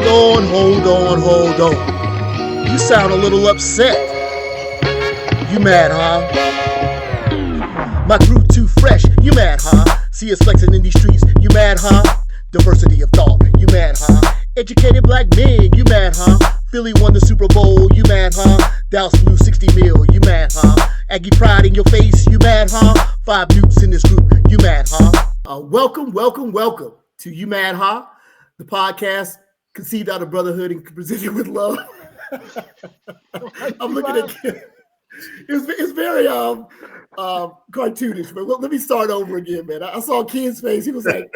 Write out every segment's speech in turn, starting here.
Hold on. You sound a little upset. You mad, huh? My crew too fresh. You mad, huh? See us flexing in these streets. You mad, huh? Diversity of thought. You mad, huh? Educated black men. You mad, huh? Philly won the Super Bowl. You mad, huh? Dallas blew 60 mil. You mad, huh? Aggie pride in your face. You mad, huh? 5 newts in this group. You mad, huh? Welcome to You Mad, Huh? The podcast conceived out of brotherhood and presented with love. I'm looking at it's very cartoonish, but let me start over again, man. I saw Ken's face. He was like,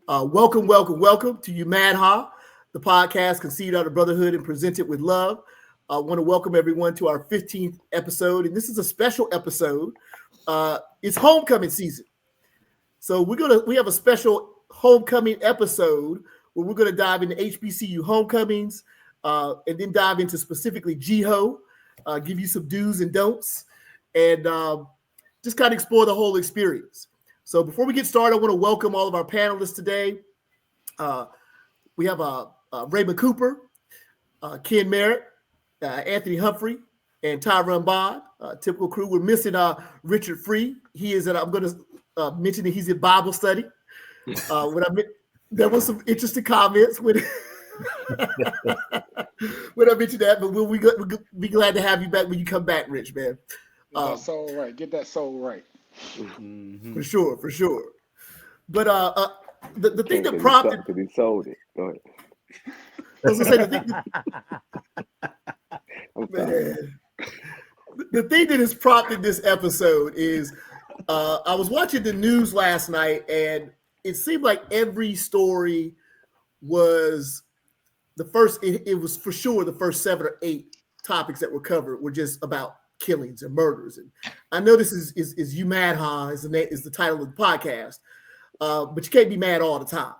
welcome to You Mad Huh? The podcast conceived out of brotherhood and presented with love. I want to welcome everyone to our 15th episode, and this is a special episode. It's homecoming season. So we have a special homecoming episode where we're going to dive into HBCU homecomings and then dive into specifically GHO, give you some do's and don'ts, and just kind of explore the whole experience. So before we get started, I want to welcome all of our panelists today. We have Raymond Cooper, Ken Merritt, Anthony Humphrey, and Tyron Bond, typical crew. We're missing Richard Free. He is I'm going to mention that he's in Bible study. There was some interesting comments when when I mentioned that, but we'll be glad to have you back when you come back, Rich, man. Get that soul right. Get that soul right. For sure. But the thing that prompted because he sold it. Go ahead. I was gonna say the thing that has prompted this episode is I was watching the news last night, and it seemed like every story was the first. It was for sure the first 7 or 8 topics that were covered were just about killings and murders. And I know this is You Mad Huh? Is the title of the podcast, but you can't be mad all the time.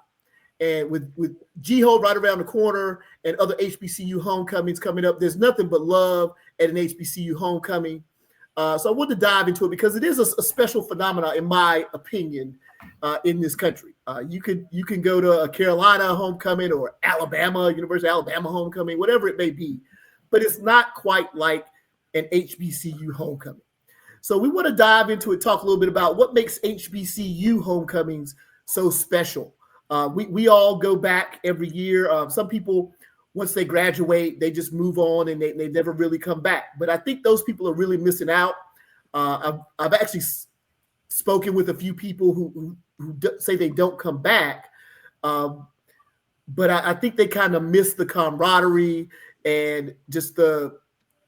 And with GHO right around the corner and other HBCU homecomings coming up, there's nothing but love at an HBCU homecoming. So I wanted to dive into it because it is a special phenomenon, in my opinion, in this country. You can go to a Carolina homecoming or Alabama, University of Alabama homecoming, whatever it may be, but it's not quite like an HBCU homecoming. So we want to dive into it, talk a little bit about what makes HBCU homecomings so special. We all go back every year. Some people, once they graduate, they just move on and they never really come back. But I think those people are really missing out. I've actually spoken with a few people who say they don't come back. But I think they kind of miss the camaraderie and just the,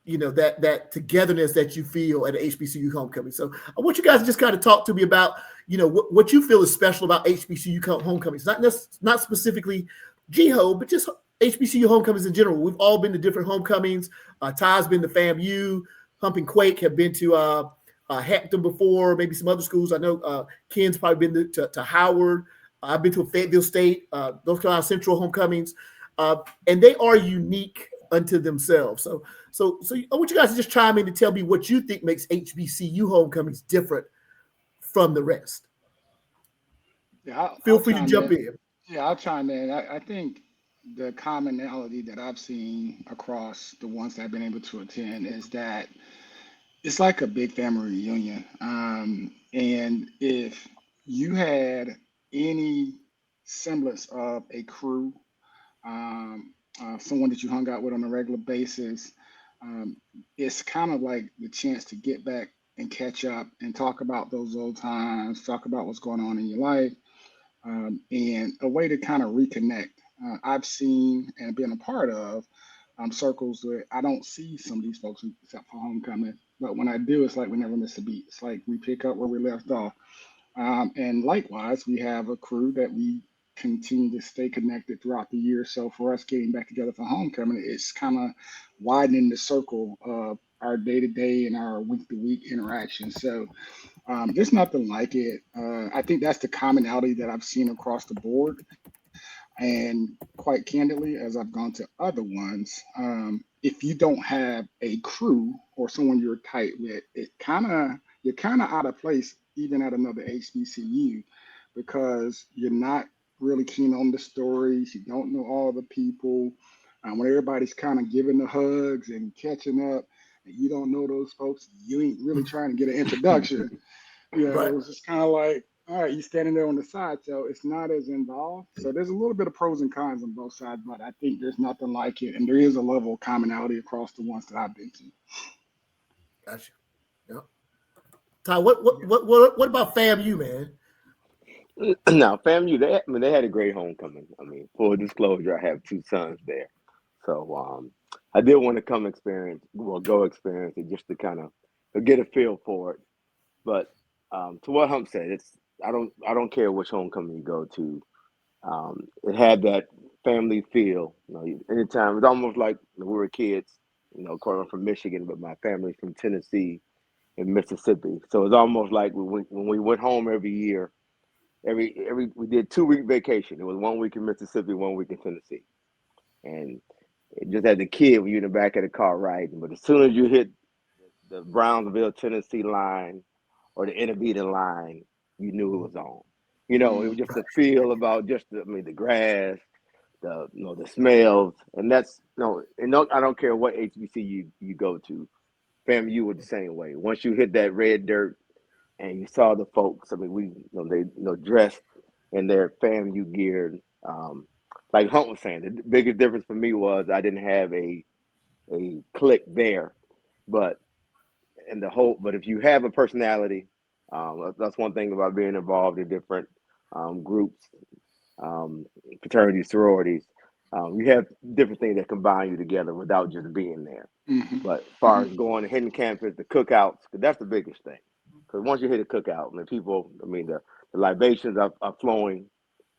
that togetherness that you feel at an HBCU homecoming. So I want you guys to just kind of talk to me about, what you feel is special about HBCU homecomings, not specifically GHO, but just HBCU homecomings in general. We've all been to different homecomings. Ty's been to FAMU. Hump and Quake have been to Hampton before, maybe some other schools. I know Ken's probably been to Howard. I've been to Fayetteville State, North Carolina Central homecomings, and they are unique unto themselves. So I want you guys to just chime in to tell me what you think makes HBCU homecomings different from the rest. Yeah, Feel free to jump in. Yeah, I'll chime in. I think the commonality that I've seen across the ones that I've been able to attend is that it's like a big family reunion. And if you had any semblance of a crew, someone that you hung out with on a regular basis, it's kind of like the chance to get back and catch up and talk about those old times, talk about what's going on in your life, and a way to kind of reconnect. I've seen and been a part of circles where I don't see some of these folks except for homecoming, but when I do, it's like we never miss a beat. It's like we pick up where we left off. And likewise, we have a crew that we continue to stay connected throughout the year. So for us getting back together for homecoming, it's kind of widening the circle of our day-to-day and our week-to-week interactions. So there's nothing like it. I think that's the commonality that I've seen across the board. And quite candidly, as I've gone to other ones, if you don't have a crew or someone you're tight with, you're kind of out of place even at another HBCU because you're not really keen on the stories. You don't know all the people. When everybody's kind of giving the hugs and catching up, and you don't know those folks, you ain't really trying to get an introduction. Right. It was just kind of like, all right, you standing there on the side, so it's not as involved. So there's a little bit of pros and cons on both sides, but I think there's nothing like it, and there is a level of commonality across the ones that I've been to. Gotcha. Yeah. Ty, what about FAMU, man? Now, FAMU, they had a great homecoming. I mean, full disclosure, I have 2 sons there, so I did want to go experience it just to kind of get a feel for it. But to what Hump said, I don't care which homecoming you go to. It had that family feel. Anytime it's almost like we were kids. Calling from Michigan, but my family's from Tennessee and Mississippi. So it's almost like when we went home every year. We did 2-week vacation. It was 1 week in Mississippi, 1 week in Tennessee, and it just as a kid when you're in the back of the car riding. But as soon as you hit the Brownsville, Tennessee line or the Intermediate line, you knew it was on. It was just the feel about the grass, the smells, and that's I don't care what HBC you go to. FAMU was the same way. Once you hit that red dirt and you saw the folks, I mean, they dressed in their FAMU gear. Like Hunt was saying, the biggest difference for me was I didn't have a clique there, but if you have a personality, that's one thing about being involved in different groups, fraternities, sororities. You have different things that combine you together without just being there. Mm-hmm. But as far as going to hidden campus, the cookouts, that's the biggest thing. Because once you hit a cookout, the libations are flowing,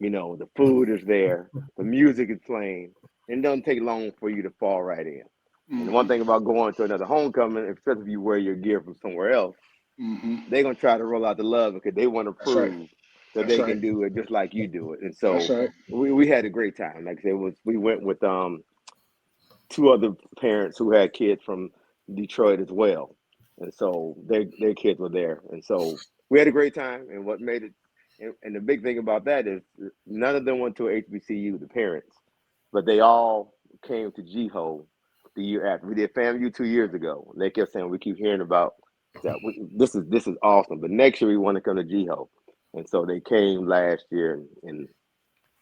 the food is there, the music is playing, and it doesn't take long for you to fall right in. Mm-hmm. And the one thing about going to another homecoming, especially if you wear your gear from somewhere else, mm-hmm. they're going to try to roll out the love because they want to prove that they can do it just like you do it. And so we had a great time. Like I said, we went with 2 other parents who had kids from Detroit as well. And so their kids were there. And so we had a great time. And what made it, and the big thing about that is none of them went to HBCU, the parents, but they all came to GHO the year after. We did FAMU 2 years ago. And they kept saying, we keep hearing about that. This is awesome. But next year we want to come to GHO. And so they came last year, and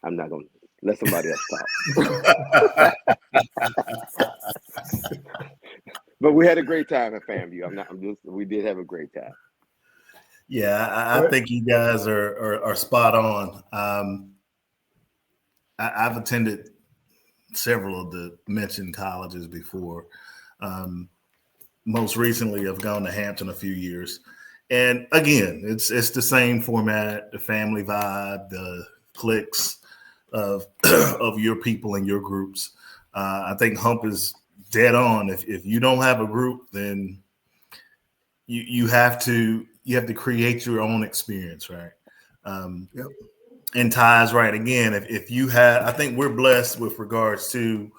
I'm not going to let somebody else talk. But we had a great time at FAMU. We did have a great time. Yeah, I think you guys are spot on. I've attended several of the mentioned colleges before. Most recently, I've gone to Hampton a few years. And again, it's the same format, the family vibe, the cliques of your people and your groups. I think Hump is dead on. If you don't have a group, then you have to create your own experience, right? Yep. And Ty's right. Again, if you have, I think we're blessed with regards to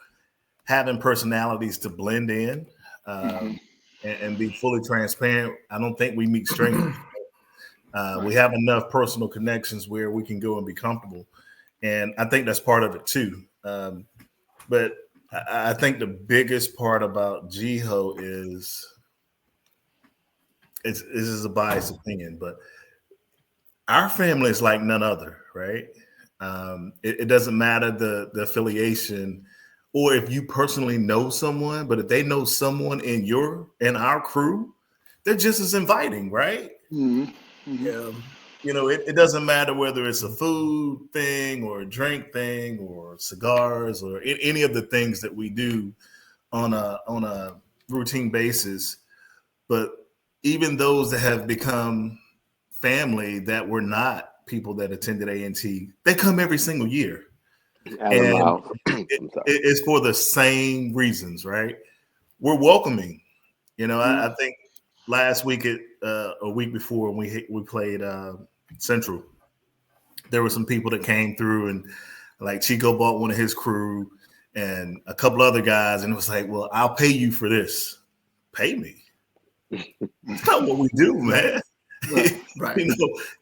having personalities to blend in and be fully transparent. I don't think we meet strangers. We have enough personal connections where we can go and be comfortable. And I think that's part of it too. But I think the biggest part about GHO is, this is a biased opinion, but our family is like none other, right? It doesn't matter the affiliation or if you personally know someone, but if they know someone in our crew, they're just as inviting, right? Mm-hmm. Yeah. It doesn't matter whether it's a food thing or a drink thing or cigars or any of the things that we do on a routine basis. But even those that have become family that were not people that attended A&T, they come every single year. And it's for the same reasons, right? We're welcoming. I think last week, a week before when we played Central, there were some people that came through, and like Chico bought one of his crew and a couple other guys, and it was like, well, I'll pay you for this. Pay me. That's not what we do, man. Right.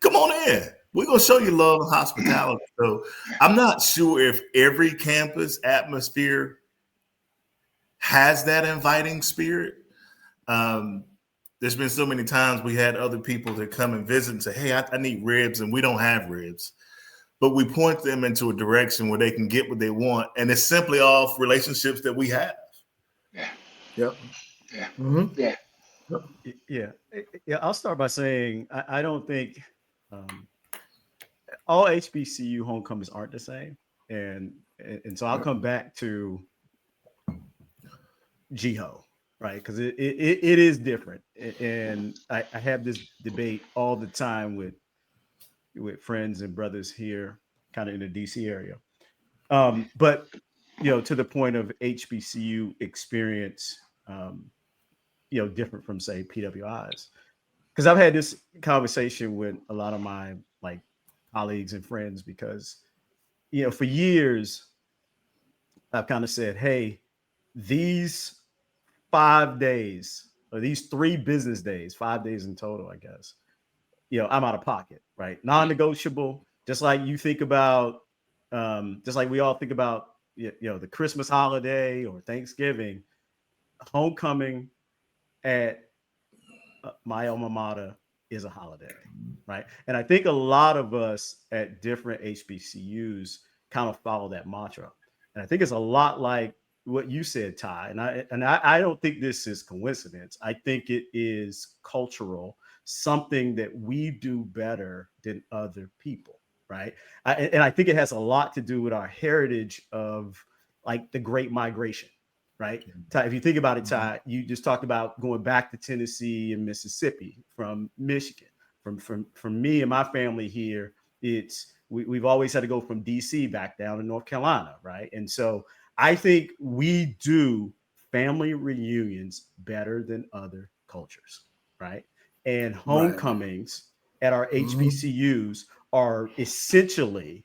Come on in. We're gonna show you love and hospitality. So I'm not sure if every campus atmosphere has that inviting spirit. There's been so many times we had other people that come and visit and say, "Hey, I need ribs," and we don't have ribs, but we point them into a direction where they can get what they want, and it's simply off relationships that we have. Yeah. Yep. Yeah. Mm-hmm. Yeah. Yeah. I'll start by saying I don't think all HBCU homecomings aren't the same, and so I'll come back to GHO, right? Because it is different, and I have this debate all the time with friends and brothers here, kind of in the DC area. But to the point of HBCU experience, different from say PWIs, because I've had this conversation with a lot of my colleagues and friends, because for years I've kind of said, hey, these 5 days or these 3 business days, 5 days in total, I guess, I'm out of pocket, right? Non-negotiable. Just like you think about, just like we all think about, the Christmas holiday or Thanksgiving, homecoming at my alma mater is a holiday, right? And I think a lot of us at different HBCUs kind of follow that mantra. And I think it's a lot like what you said, Ty. And I don't think this is coincidence. I think it is cultural, something that we do better than other people, right? And I think it has a lot to do with our heritage of the Great Migration, right? Ty, if you think about it, Ty, you just talked about going back to Tennessee and Mississippi from Michigan. From me and my family here, we've always had to go from DC back down to North Carolina, right? And so I think we do family reunions better than other cultures, right? And homecomings at our HBCUs are essentially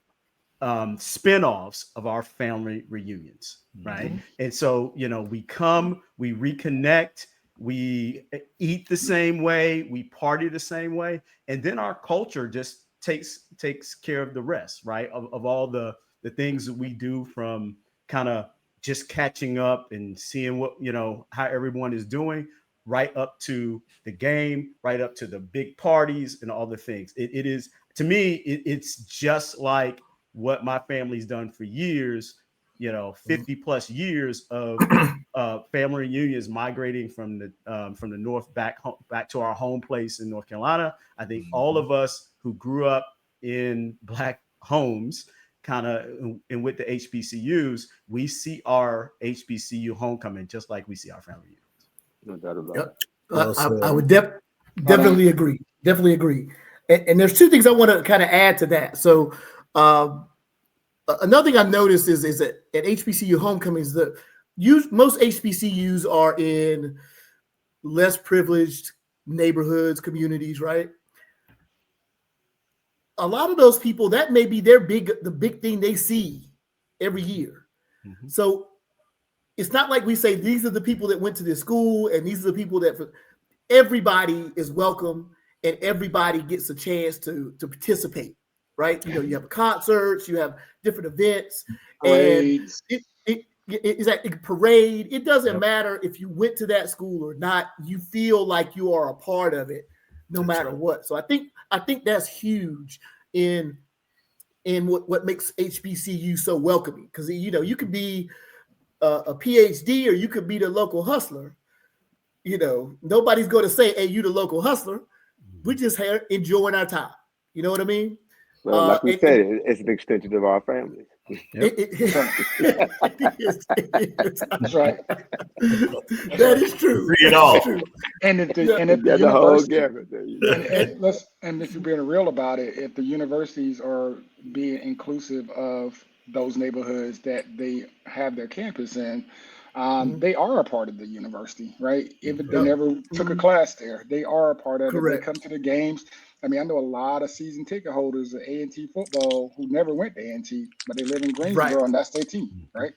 spinoffs of our family reunions, right? And so, we come, we reconnect, we eat the same way, we party the same way, and then our culture just takes care of the rest, right? Of all the things that we do, from kind of just catching up and seeing what, how everyone is doing, right up to the game, right up to the big parties and all the things. It is, to me, it's just like what my family's done for years, 50 plus years of family reunions, migrating from the north back to our home place in North Carolina. I think all of us who grew up in Black homes, kind of, and with the HBCUs, we see our HBCU homecoming just like we see our family reunions. No doubt about it. I would definitely agree. Definitely agree. And there's 2 things I want to kind of add to that. So another thing I've noticed is that at HBCU homecomings, most HBCUs are in less privileged neighborhoods, communities, right? A lot of those people, that may be the big thing they see every year. Mm-hmm. So it's not like we say, these are the people that went to this school and these are the people that, everybody is welcome and everybody gets a chance to participate, right? You have concerts, you have different events, parades. And it's like a parade. It doesn't matter if you went to that school or not, you feel like you are a part of it no matter what. So I think that's huge in what makes HBCU so welcoming, because you could be a PhD or you could be the local hustler. Nobody's going to say, hey, you the local hustler. We're just here enjoying our time. You know what I mean? Well, like we said, it's an extension of our families. Yep. It is. That's right. That is true. Read it all. And if the university, and if you're being real about it, if the universities are being inclusive of those neighborhoods that they have their campus in, they are a part of the university, right? Even if they never took a class there, they are a part of it. They come to the games. I mean, I know a lot of season ticket holders of A&T football who never went to A&T, but they live in Greensboro, and that's their team, right?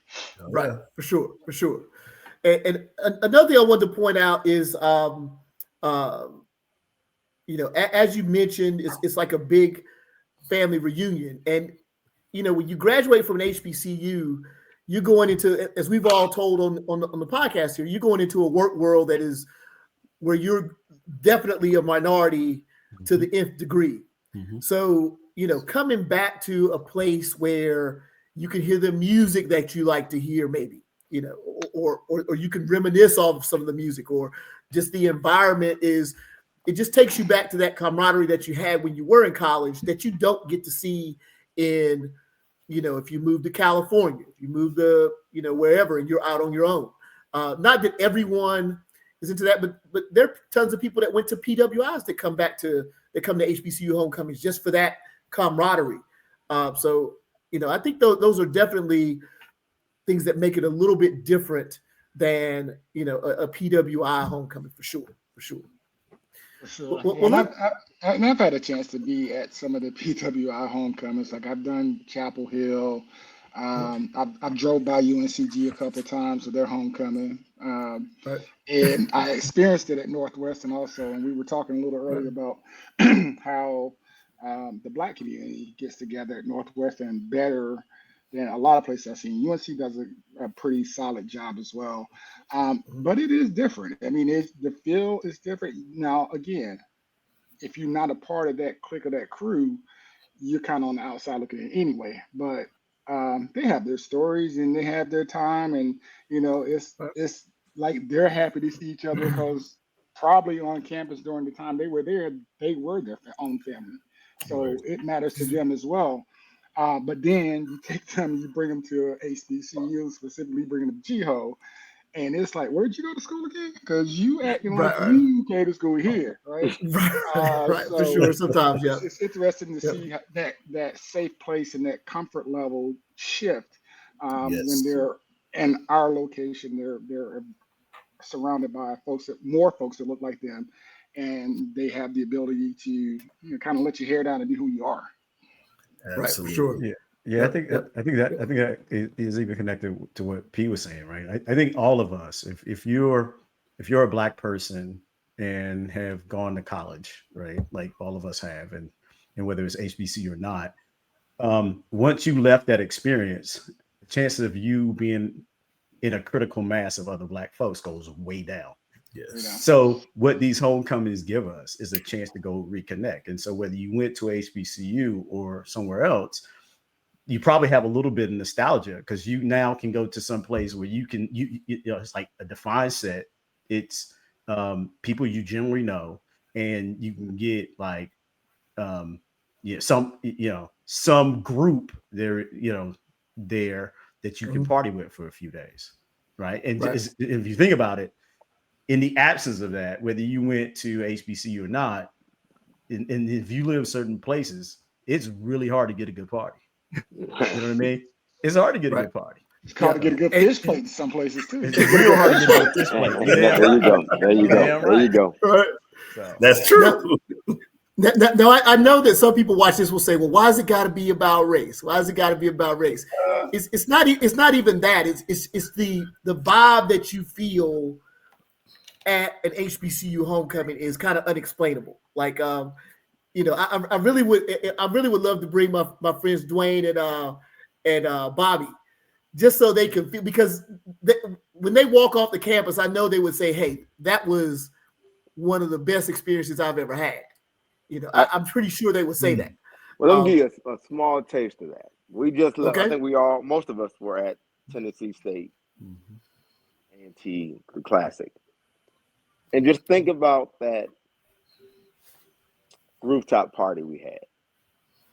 Right, for sure. And another thing I wanted to point out is, as you mentioned, it's like a big family reunion. And when you graduate from an HBCU, you're going into, as we've all told on the podcast here, you're going into a work world that is where you're definitely a minority to the nth degree. Mm-hmm. So, coming back to a place where you can hear the music that you like to hear, maybe, or you can reminisce off of some of the music, or just the environment it just takes you back to that camaraderie that you had when you were in college that you don't get to see in, if you move to California, if you move to, wherever, and you're out on your own. Not that everyone is into that, but there are tons of people that went to PWIs that come to HBCU homecomings just for that camaraderie. So, I think those are definitely things that make it a little bit different than, a PWI homecoming for sure. For sure. Well, I've had a chance to be at some of the PWI homecomings. Like I've done Chapel Hill. I've drove by UNCG a couple of times for their homecoming. Right. And I experienced it at Northwestern also. And we were talking a little earlier about how the Black community gets together at Northwestern better than a lot of places I've seen. UNC does a pretty solid job as well. But it is different. I mean, the feel is different. Now, again, if you're not a part of that clique or that crew, you're kind of on the outside looking in anyway. But they have their stories and they have their time. And, it's like they're happy to see each other because probably on campus during the time they were there, they were their own family. So it matters to them as well. But then you take them, you bring them to HBCU, specifically bring them to GHO, and it's like, where'd you go to school again? Because you acting like you came to school here, right? Right, so for sure. Sometimes, yeah. It's interesting to see that safe place and that comfort level shift when they're in our location. They're surrounded by more folks that look like them, and they have the ability to kind of let your hair down and be who you are. Absolutely. Right, for sure. Yeah. I think that is even connected to what P was saying, right? I think all of us, if you're a Black person and have gone to college, right, like all of us have, and whether it's HBC or not, once you left that experience, the chances of you being in a critical mass of other Black folks goes way down. Yes. So what these homecomings give us is a chance to go reconnect. And so whether you went to HBCU or somewhere else, you probably have a little bit of nostalgia because you now can go to some place where you can, it's like a defined set. It's people you generally know, and you can get like, some group there, there that you can party with for a few days. Right. And if you think about it, in the absence of that, whether you went to HBCU or not, and if you live certain places, it's really hard to get a good party. You know what I mean? It's hard to get a good party. It's hard to get a good fish plate in some places too. It's real hard to get a fish plate. There you go. Right. So, that's true. Now, I know that some people watch this will say, "Well, why has it got to be about race? Why has it got to be about race?" It's not even that. It's the vibe that you feel at an HBCU homecoming is kind of unexplainable. Like, I really would love to bring my friends Dwayne and Bobby, just so they can feel, because when they walk off the campus, I know they would say, "Hey, that was one of the best experiences I've ever had." I'm pretty sure they would say that. Well, let me give you a small taste of that. We just left. Okay. I think most of us were at Tennessee State, A&T, the Classic. And just think about that rooftop party we had.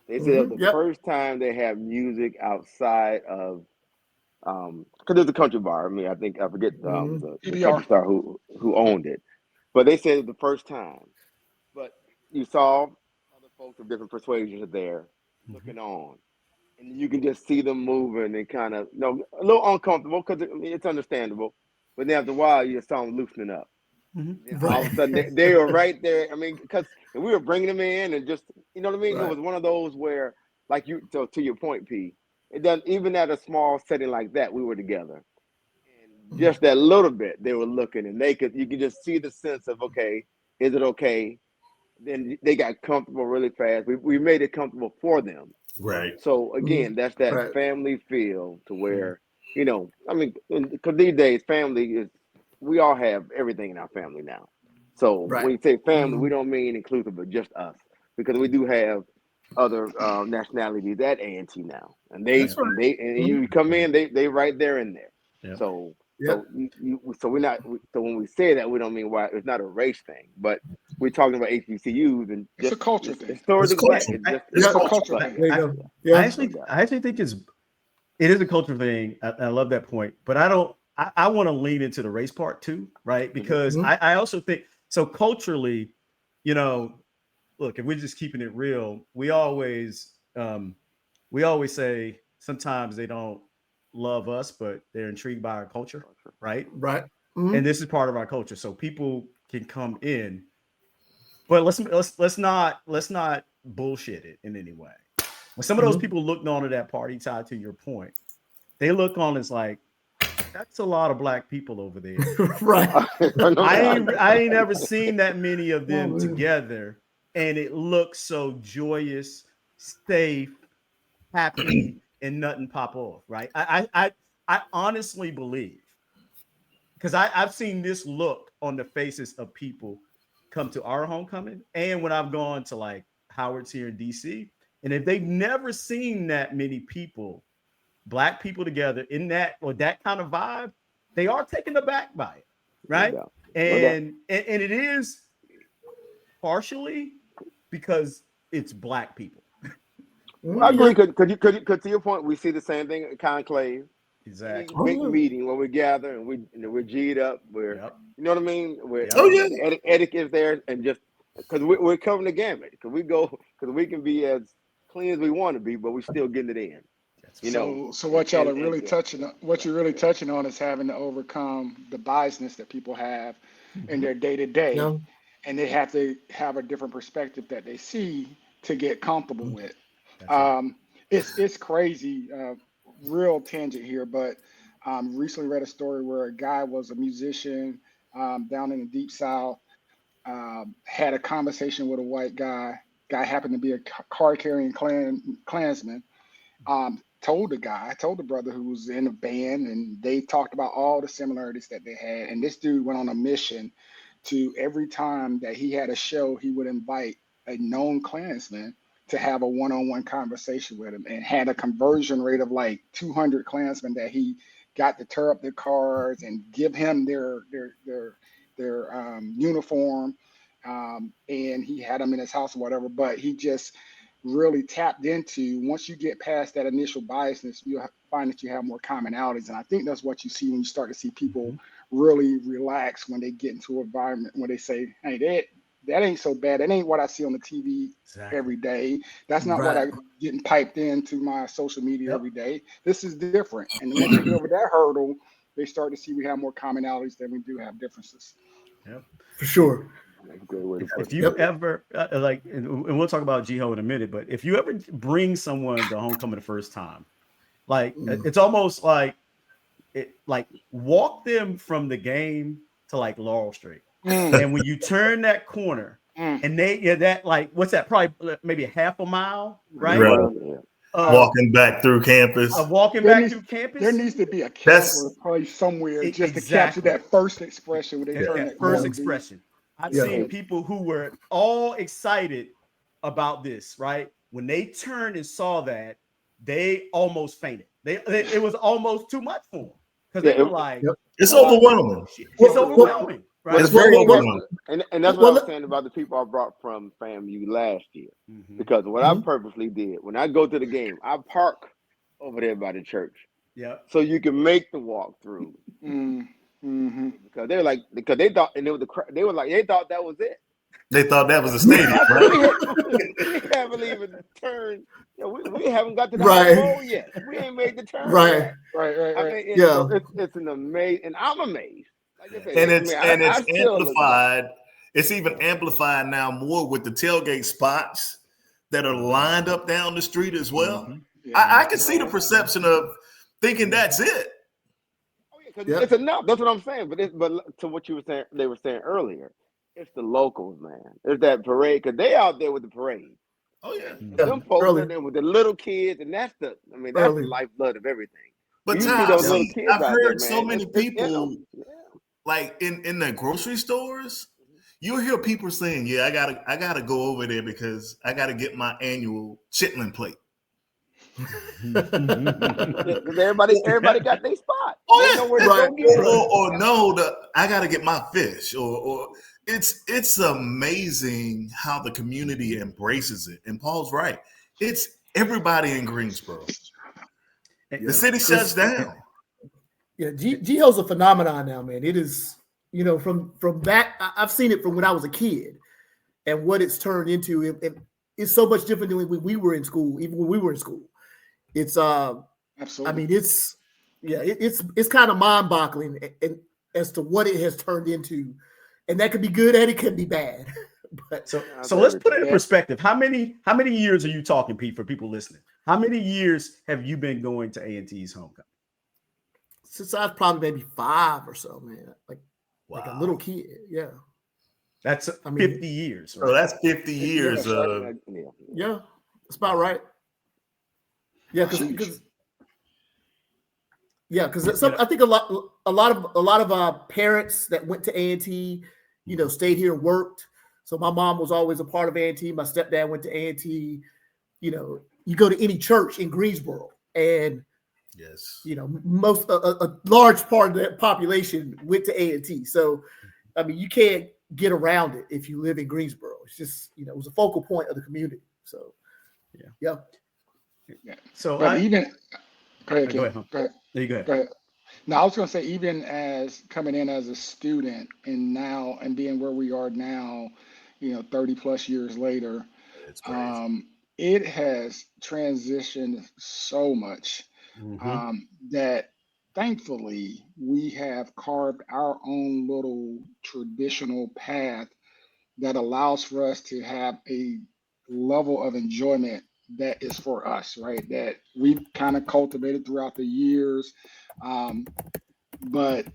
They said the first time they have music outside of, because there's a country bar. I mean, I forget the country star who owned it, but they said it was the first time. But you saw other folks of different persuasions there looking on, and you can just see them moving and kind of, a little uncomfortable because it's understandable. But then after a while, you just saw them loosening up. Mm-hmm. All of a sudden, they were right there. I mean, because we were bringing them in and just, you know what I mean? Right. It was one of those where, like to your point, P, it doesn't, even at a small setting like that, we were together. And just that little bit, they were looking, and you could just see the sense of, okay, is it okay? then they got comfortable really fast. We made it comfortable for them. Right. So again, that's that Right. family feel to where, you know, I mean, because these days family is, we all have everything in our family now. So Right. when you say family, we don't mean inclusive of just us, because we do have other nationalities at A&T now, and That's right. you come in, they right there in there. Yeah. So Yeah. so we're not, so when we say that, we don't mean why it's not a race thing, but we're talking about HBCUs and It's a just culture thing. historically It's black. culture. It's just It's It's a culture. culture black. thing. There you go. Yeah. I actually think it is a culture thing. I love that point, but I want to lean into the race part too, right? Because I also think so culturally, you know, look, if we're just keeping it real, we always say sometimes they don't love us, but they're intrigued by our culture, right? Right. And this is part of our culture, so people can come in, but let's not bullshit it in any way. When some of those people looked on to that party, tied to your point, they look on as like, that's a lot of black people over there. Right. I ain't ever seen that many of them together, and it looks so joyous, safe, happy, and nothing pop off. Right? I honestly believe, because I've seen this look on the faces of people come to our homecoming, and when I've gone to like Howard's here in DC, and if they've never seen that many people, black people together in that or that kind of vibe, they are taken aback by it, right? No doubt. And it is partially because it's black people. I agree, because to your point, we see the same thing at Conclave. Exactly. Big meeting where we gather and we're G'd up. We're you know what I mean. The etiquette is there, and just because we're covering the gamut, because we can be as clean as we want to be, but we're still getting it in. You know. So what y'all are really touching on, what you're really touching on, is having to overcome the biasness that people have in their day to day, and they have to have a different perspective that they see to get comfortable with. It's crazy. Real tangent here, but recently read a story where a guy was a musician down in the Deep South, had a conversation with a white guy. Guy happened to be a card-carrying Klansman. Told the brother who was in a band, and they talked about all the similarities that they had. And this dude went on a mission to, every time that he had a show, he would invite a known Klansman to have a one-on-one conversation with him, and had a conversion rate of like 200 Klansmen that he got to tear up their cars and give him their uniform, and he had them in his house or whatever. But he just really tapped into, once you get past that initial biasness, you'll find that you have more commonalities. And I think that's what you see when you start to see people really relax when they get into an environment where they say, hey, that ain't so bad. That ain't what I see on the TV every day. That's not what I'm getting piped into my social media every day. This is different. And once you get over that hurdle, they start to see we have more commonalities than we do have differences. Yep. For sure. If you ever like, and we'll talk about Jiho in a minute, but if you ever bring someone to homecoming the first time, like it's almost like walk them from the game to like Laurel Street. And when you turn that corner and that like, what's that? Probably maybe a half a mile, right? Walking back through campus. There needs to be a camera place somewhere just to capture that first expression when they turn that first expression. I've seen people who were all excited about this, right? When they turned and saw that, they almost fainted. It was almost too much for them, because they were like, it's overwhelming. It's overwhelming. Right? It's very overwhelming. And that's what I was saying about the people I brought from FAMU last year. Because what I purposely did, when I go to the game, I park over there by the church. Yeah. So you can make the walk through. Because they were like, because they thought, and they were like, they thought that was it. They thought that was a stadium, right? We haven't even turned. We haven't got to the road yet. We ain't made the turn. Right. I mean, it's an amazing, and I'm amazed. Like I said, it's amplified. It's even amplified now more with the tailgate spots that are lined up down the street as well. I can see the perception of thinking that's it. It's enough. That's what I'm saying. But to what you were saying, they were saying earlier, It's the locals, man. It's that parade because they out there with the parade. Oh yeah. Them folks early. are there with the little kids, and that's the Early. lifeblood of everything. But You see Ty, those little kids I've out there, heard so man. many It's in people them. Yeah. like in the grocery stores. You'll hear people saying, "Yeah, I gotta go over there because I gotta get my annual chitlin plate." Because everybody got their spot. Oh, They yeah. know where to Right. go get it. Or no, I gotta get my fish. Or it's amazing how the community embraces it. And Paul's right. It's everybody in Greensboro. The city shuts down. Yeah, GEO's a phenomenon now, man. It is, from back. I've seen it from when I was a kid, and what it's turned into. It's so much different than when we were in school. Even when we were in school, it's Absolutely. I mean, it's kind of mind-boggling and as to what it has turned into, and that could be good and it can be bad. But so let's put it in perspective. How many years are you talking, Pete, for people listening? How many years have you been going to A&T's homecoming? since I was probably maybe 5 or so, man, like a little kid. Yeah, That's 50 years. Right? So that's 50 years of. Yeah, that's about right. Yeah, because I think a lot of parents that went to A&T, stayed here and worked. So my mom was always a part of A&T. My stepdad went to A&T. You go to any church in Greensboro, and Yes. most a large part of that population went to A&T. So, I mean, you can't get around it if you live in Greensboro. It's just it was a focal point of the community. So, yeah. So But go ahead. Go ahead. There you go. Go ahead. No, I was going to say, even as coming in as a student and being where we are now, 30 plus years later, It's crazy. it has transitioned so much that thankfully we have carved our own little traditional path that allows for us to have a level of enjoyment that is for us, right? That we've kind of cultivated throughout the years. But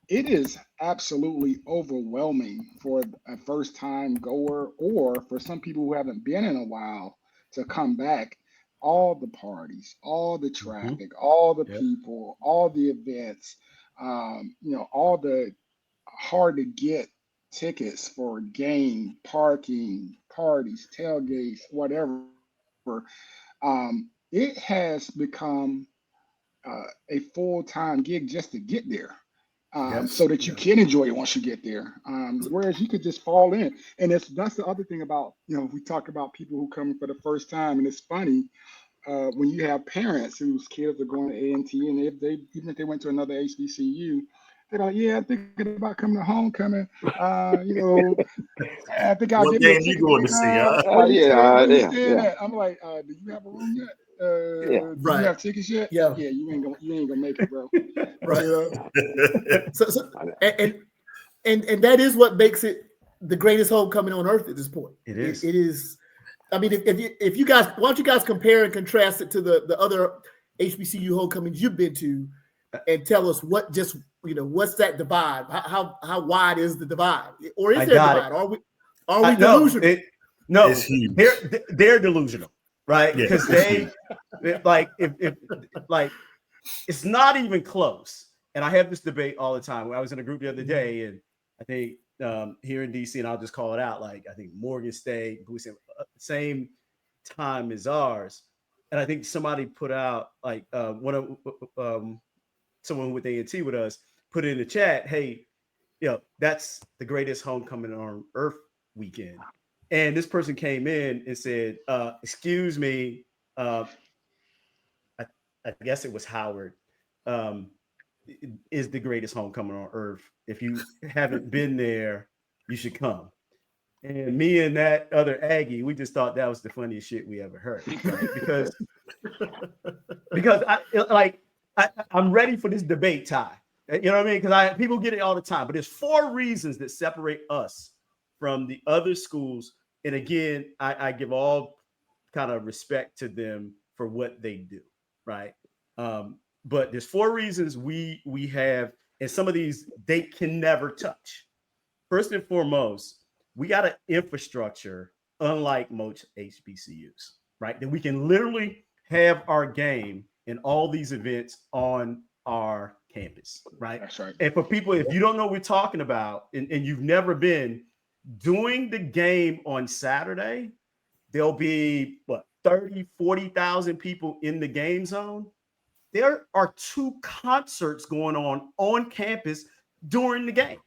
it is absolutely overwhelming for a first time goer or for some people who haven't been in a while to come back. All the parties, all the traffic, all the people, all the events, all the hard to get tickets for game, parking, parties, tailgates, whatever. It has become a full-time gig just to get there. So that you can enjoy it once you get there. Whereas you could just fall in. And that's the other thing about, we talk about people who come for the first time, and it's funny when you have parents whose kids are going to A&T, and even if they went to another HBCU, they're like, yeah, I'm thinking about coming to homecoming. I think I'll What get me a game you ticket. going to see? Where you staying at? I'm like, do you have a room yet? Do you have tickets yet? Yeah. Yeah, you ain't gonna make it, bro. Right. So and that is what makes it the greatest homecoming on earth at this point. It is. It is. I mean, if you guys, why don't you guys compare and contrast it to the other HBCU homecomings you've been to, and tell us what's that divide? How wide is the divide, or is there a divide? Are we delusional? No, It's huge. They're delusional, right? Yeah. Because if it's not even close. And I have this debate all the time. I was in a group the other day, and I think here in DC, and I'll just call it out. Like I think Morgan State, same time as ours, and I think somebody put out like someone with A&T with us put it in the chat. Hey, that's the greatest homecoming on earth weekend. And this person came in and said, excuse me, I guess it was Howard, is the greatest homecoming on earth. If you haven't been there, you should come. And me and that other Aggie, we just thought that was the funniest shit we ever heard. Right? Because I'm ready for this debate, Ty. You know what I mean? Because people get it all the time. But there's 4 reasons that separate us from the other schools. And again, I give all kind of respect to them for what they do, right? But there's 4 reasons we have, and some of these they can never touch. First and foremost, we got an infrastructure unlike most HBCUs, right? That we can literally have our game in all these events on our campus, right? That's right. And for people, if you don't know what we're talking about and you've never been, doing the game on Saturday, there'll be 40,000 people in the game zone. There are 2 concerts going on campus during the game.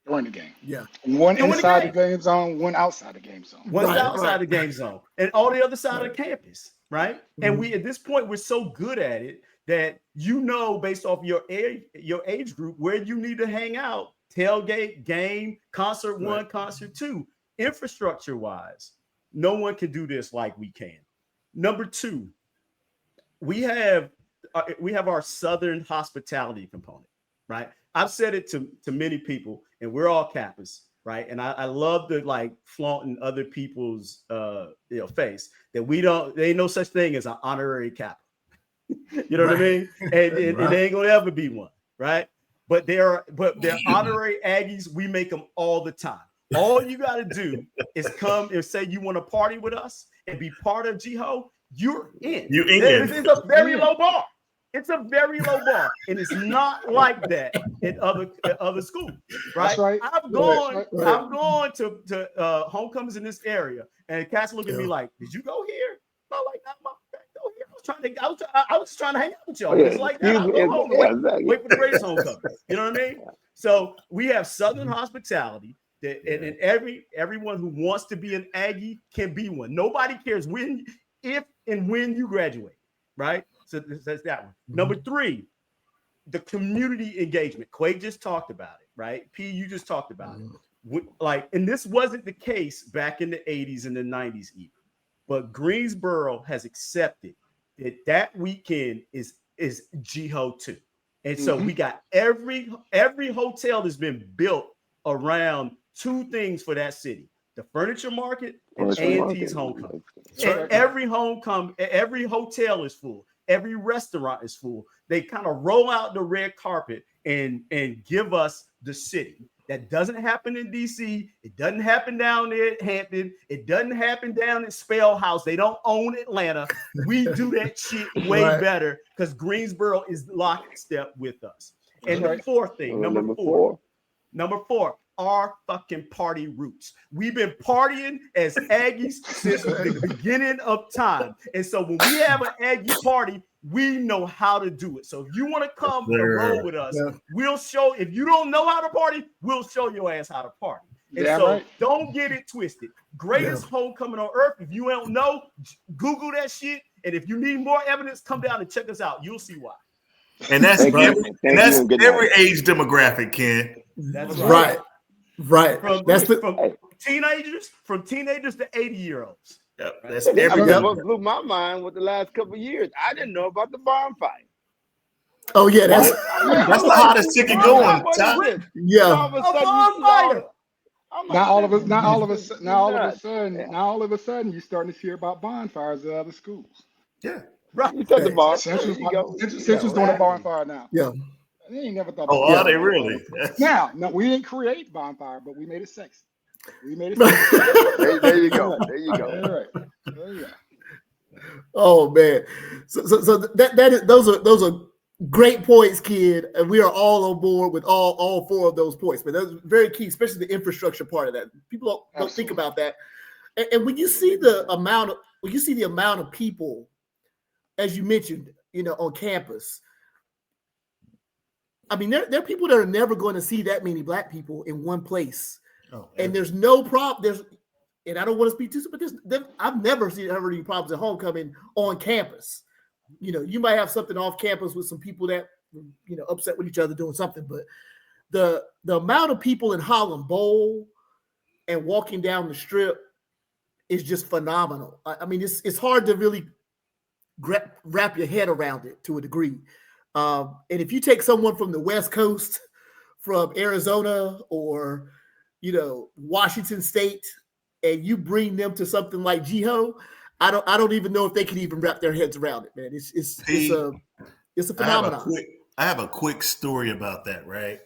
During the game. Yeah. One During inside the the game zone, one outside the game zone. One's Right, outside right. the game zone and all the other side of the campus, right? And Mhm. we at this point we're so good at it that based off your age group where you need to hang out, tailgate, game, concert 1, Right. concert 2. Infrastructure wise, no one can do this like we can. Number 2, we have our Southern hospitality component, right? I've said it to many people, and we're all Kappas, right? And I love the like flaunting other people's face that there ain't no such thing as an honorary Kappa. You know what I mean? And it ain't gonna ever be one, right? But they're honorary Aggies. We make them all the time. All you got to do is come and say you want to party with us and be part of GHO. You're in. You're in. It's a very low bar. It's a very low bar, and it's not like that in other schools, right? That's right. I've gone to homecomings in this area, and cats look at me like, "Did you go here?" I'm like, "Not my friend, go here." I was just trying to hang out with y'all. It's like that. I go home, wait for the greatest homecoming. You know what I mean? So we have Southern hospitality. And everyone who wants to be an Aggie can be one. Nobody cares if and when you graduate, right? So that's that one. Number 3, the community engagement. Quake just talked about it, right? P, you just talked about it. And this wasn't the case back in the 80s and the 90s even. But Greensboro has accepted that weekend is GHO 2. And so we got every hotel that's been built around 2 things for that city: the furniture market and A&T's homecoming. And every hotel is full, every restaurant is full. They kind of roll out the red carpet and give us the city. That doesn't happen in DC. It doesn't happen down there at Hampton. It doesn't happen down at Spell House. They don't own Atlanta. We do that shit way better because Greensboro is lockstep with us. And the 4th thing, number four, our fucking party roots. We've been partying as Aggies since the beginning of time. And so when we have an Aggie party, we know how to do it. So if you want to come and roll with us, we'll show. If you don't know how to party, we'll show your ass how to party. And don't get it twisted. Greatest homecoming on earth. If you don't know, Google that shit. And if you need more evidence, come down and check us out. You'll see why. And that's every age demographic, Ken. That's right. Right. From teenagers to 80-year-olds. Yep. That's what blew my mind with the last couple of years. I didn't know about the bonfire. Oh yeah, that's the hottest ticket going. Yeah. Now all of a sudden, you're starting to hear about bonfires at other schools. Yeah. Right. You said the bar. Central's doing a bonfire now. Yeah. They ain't never thought. Oh, are they really? Now, we didn't create bonfire, but we made it sexy. There you go. There you go. All right. There you go. Oh man. So those are great points, kid. And we are all on board with all 4 of those points. But that's very key, especially the infrastructure part of that. People don't think about that. And when you see the amount of people, as you mentioned, on campus. I mean, there are people that are never going to see that many Black people in one place. And there's no problem. And I don't want to speak too soon, but I've never seen any problems at homecoming on campus. You might have something off campus with some people that, upset with each other doing something, but the amount of people in Holland Bowl and walking down the strip is just phenomenal. I mean, it's hard to really wrap your head around it to a degree. And if you take someone from the West Coast, from Arizona or, Washington State, and you bring them to something like GHO, I don't even know if they can even wrap their heads around it, man. It's a phenomenon. I have a quick story about that, right?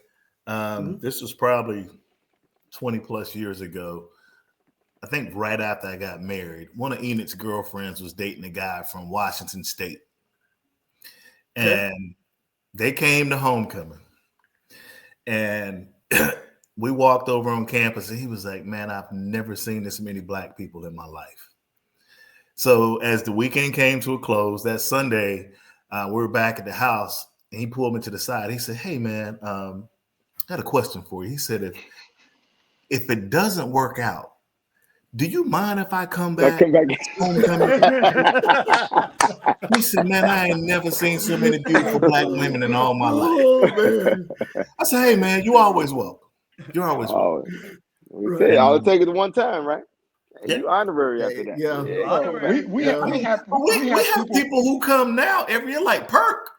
This was probably 20 plus years ago. I think right after I got married, one of Enid's girlfriends was dating a guy from Washington State. And they came to homecoming. And we walked over on campus and he was like, man, I've never seen this many black people in my life. So as the weekend came to a close, that Sunday, we were back at the house and he pulled me to the side. He said, hey, man, I had a question for you. He said, if it doesn't work out, do you mind if I come back? Homecoming? He said, man, I ain't never seen so many beautiful black women in all my life. Man. I said, hey, man, you always welcome. You're always welcome. All it takes is one time, right? Yeah. You honorary after that. Yeah. We have people who come now every year, like Perk.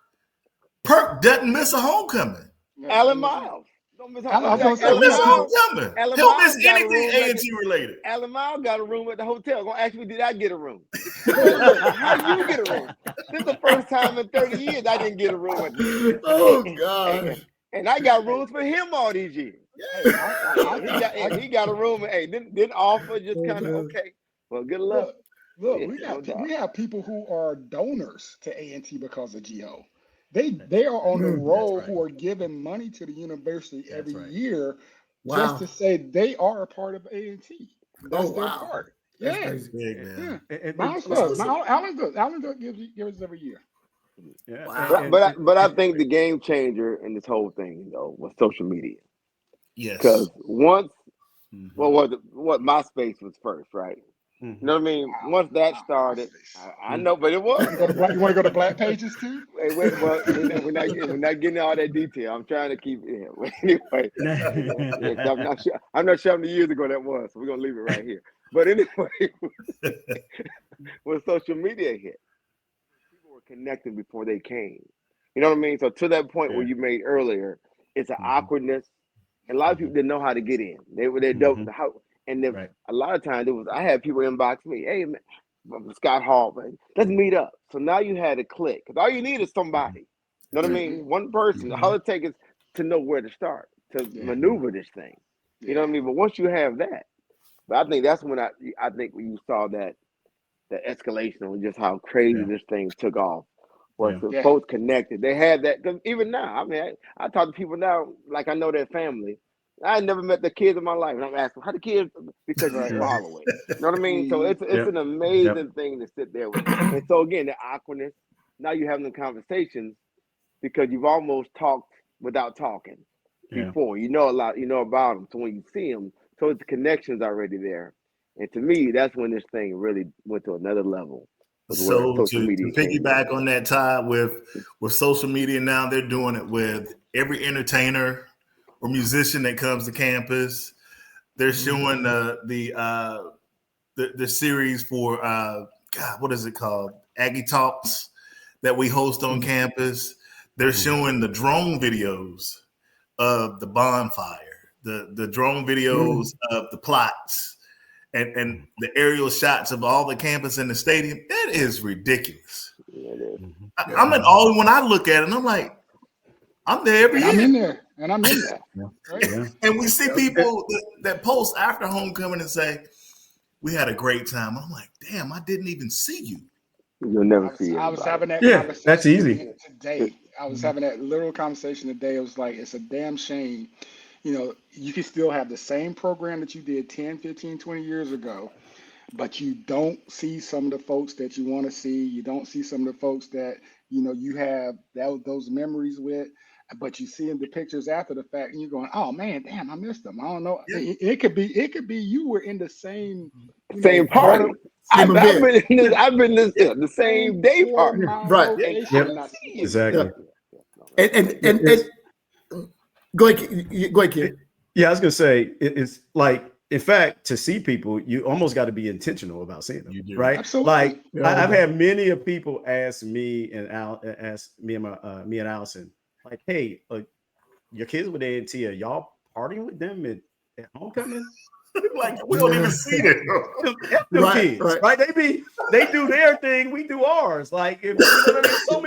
Perk doesn't miss a homecoming. Alan Miles. Don't miss homecoming. He'll miss anything A&T related. Alan Miles got a room at the hotel. Gonna ask me, did I get a room? How you get a room? This is the first time in 30 years I didn't get a room at the Oh God. And I got rooms for him all these years. He got a room. Hey, didn't offer, just kind of okay. Well, good luck. Look, we have people who are donors to A&T because of GO. They are on the roll who are giving money to the university every year just to say they are a part of A&T. That's their part. That's big, man. Alan gives every year. Yeah. Wow. But I think the game changer in this whole thing though was social media. Yes. Because once, what MySpace was first, right? You know what I mean? Once that started, I know, but it was. You want to go to Black Pages too? Hey, well, we're not getting all that detail. I'm trying to keep it. Anyway, I'm not sure how many years ago that was, so we're gonna leave it right here. But anyway, when social media hit, people were connecting before they came. You know what I mean? So to that point where you made earlier, it's an awkwardness, and a lot of people didn't know how to get in. They don't know how. And then a lot of times I had people inbox me, hey, man, Scott Hall, man, let's meet up. So now you had a click. Because all you need is somebody. You know what I mean? One person. All it takes is to know where to start, to maneuver this thing. You know what I mean? But once you have that, but I think that's when I think when you saw that escalation on just how crazy this thing took off. Was the folks connected. They had that. Because even now, I mean, I talk to people now like I know their family. I never met the kids in my life, and I'm asking, how the kids? Because you follow it. You know what I mean? So it's an amazing thing to sit there with. And so again, the awkwardness. Now you're having the conversations because you've almost talked without talking before. You know a lot. You know about them. So when you see them, so the connection's already there. And to me, that's when this thing really went to another level. So to piggyback on that, Todd, with social media now, they're doing it with every entertainer or musician that comes to campus. They're showing the series for what is it called? Aggie Talks that we host on campus. They're showing the drone videos of the bonfire, the drone videos of the plots, and the aerial shots of all the campus in the stadium. It is ridiculous. Yeah, it is. I'm in awe when I look at it, and I'm like, I'm there every year. I'm in there. And I'm in that. And we see people that post after homecoming and say, we had a great time. I'm like, damn, I didn't even see you. You'll never see it. I was having that conversation. That's easy. Today. I was having that literal conversation today. It was like, it's a damn shame. You know, you can still have the same program that you did 10, 15, 20 years ago, but you don't see some of the folks that you want to see. You don't see some of the folks that, you know, you have those memories with. But you see in the pictures after the fact, and you're going, "Oh man, damn, I missed them." I don't know. Yeah. It could be you were in the same party. I've been in the same day party. Right. Exactly. And go ahead, kid. Yeah, I was gonna say it's like, in fact, to see people, you almost got to be intentional about seeing them, right? Absolutely. Like I've had many of people ask me and Allison, like, hey, your kids with A&T, are y'all partying with them at homecoming? Like, we don't even see them. Kids, right? They do their thing, we do ours. Like, if, you know what I mean? So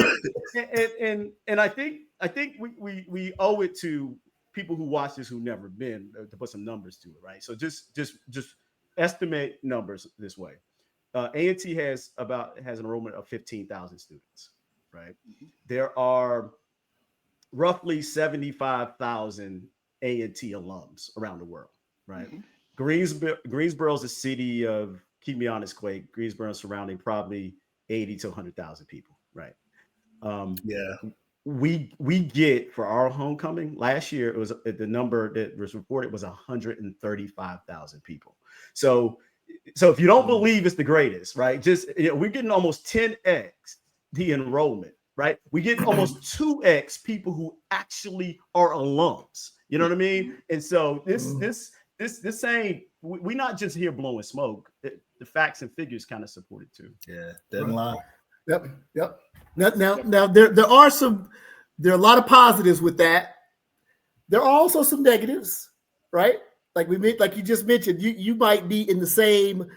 many, and I think we owe it to people who watch this who've never been to put some numbers to it, right? So just estimate numbers this way. A&T has an enrollment of 15,000 students, right? There are roughly 75,000 A&T alums around the world, right? Greensboro is a city of, keep me honest, Quake, Greensboro surrounding probably 80 to 100,000 people, right? We get for our homecoming last year, it was the number that was reported was 135,000 people. So if you don't believe it's the greatest, right? Just we're getting almost 10x the enrollment, right? We get almost 2x people who actually are alums. You know what I mean? And so this ain't, we're not just here blowing smoke. The facts and figures kind of support it too. Yeah, doesn't lie. Yep. Now there are a lot of positives with that. There are also some negatives, right? Like you just mentioned, you might be in the same,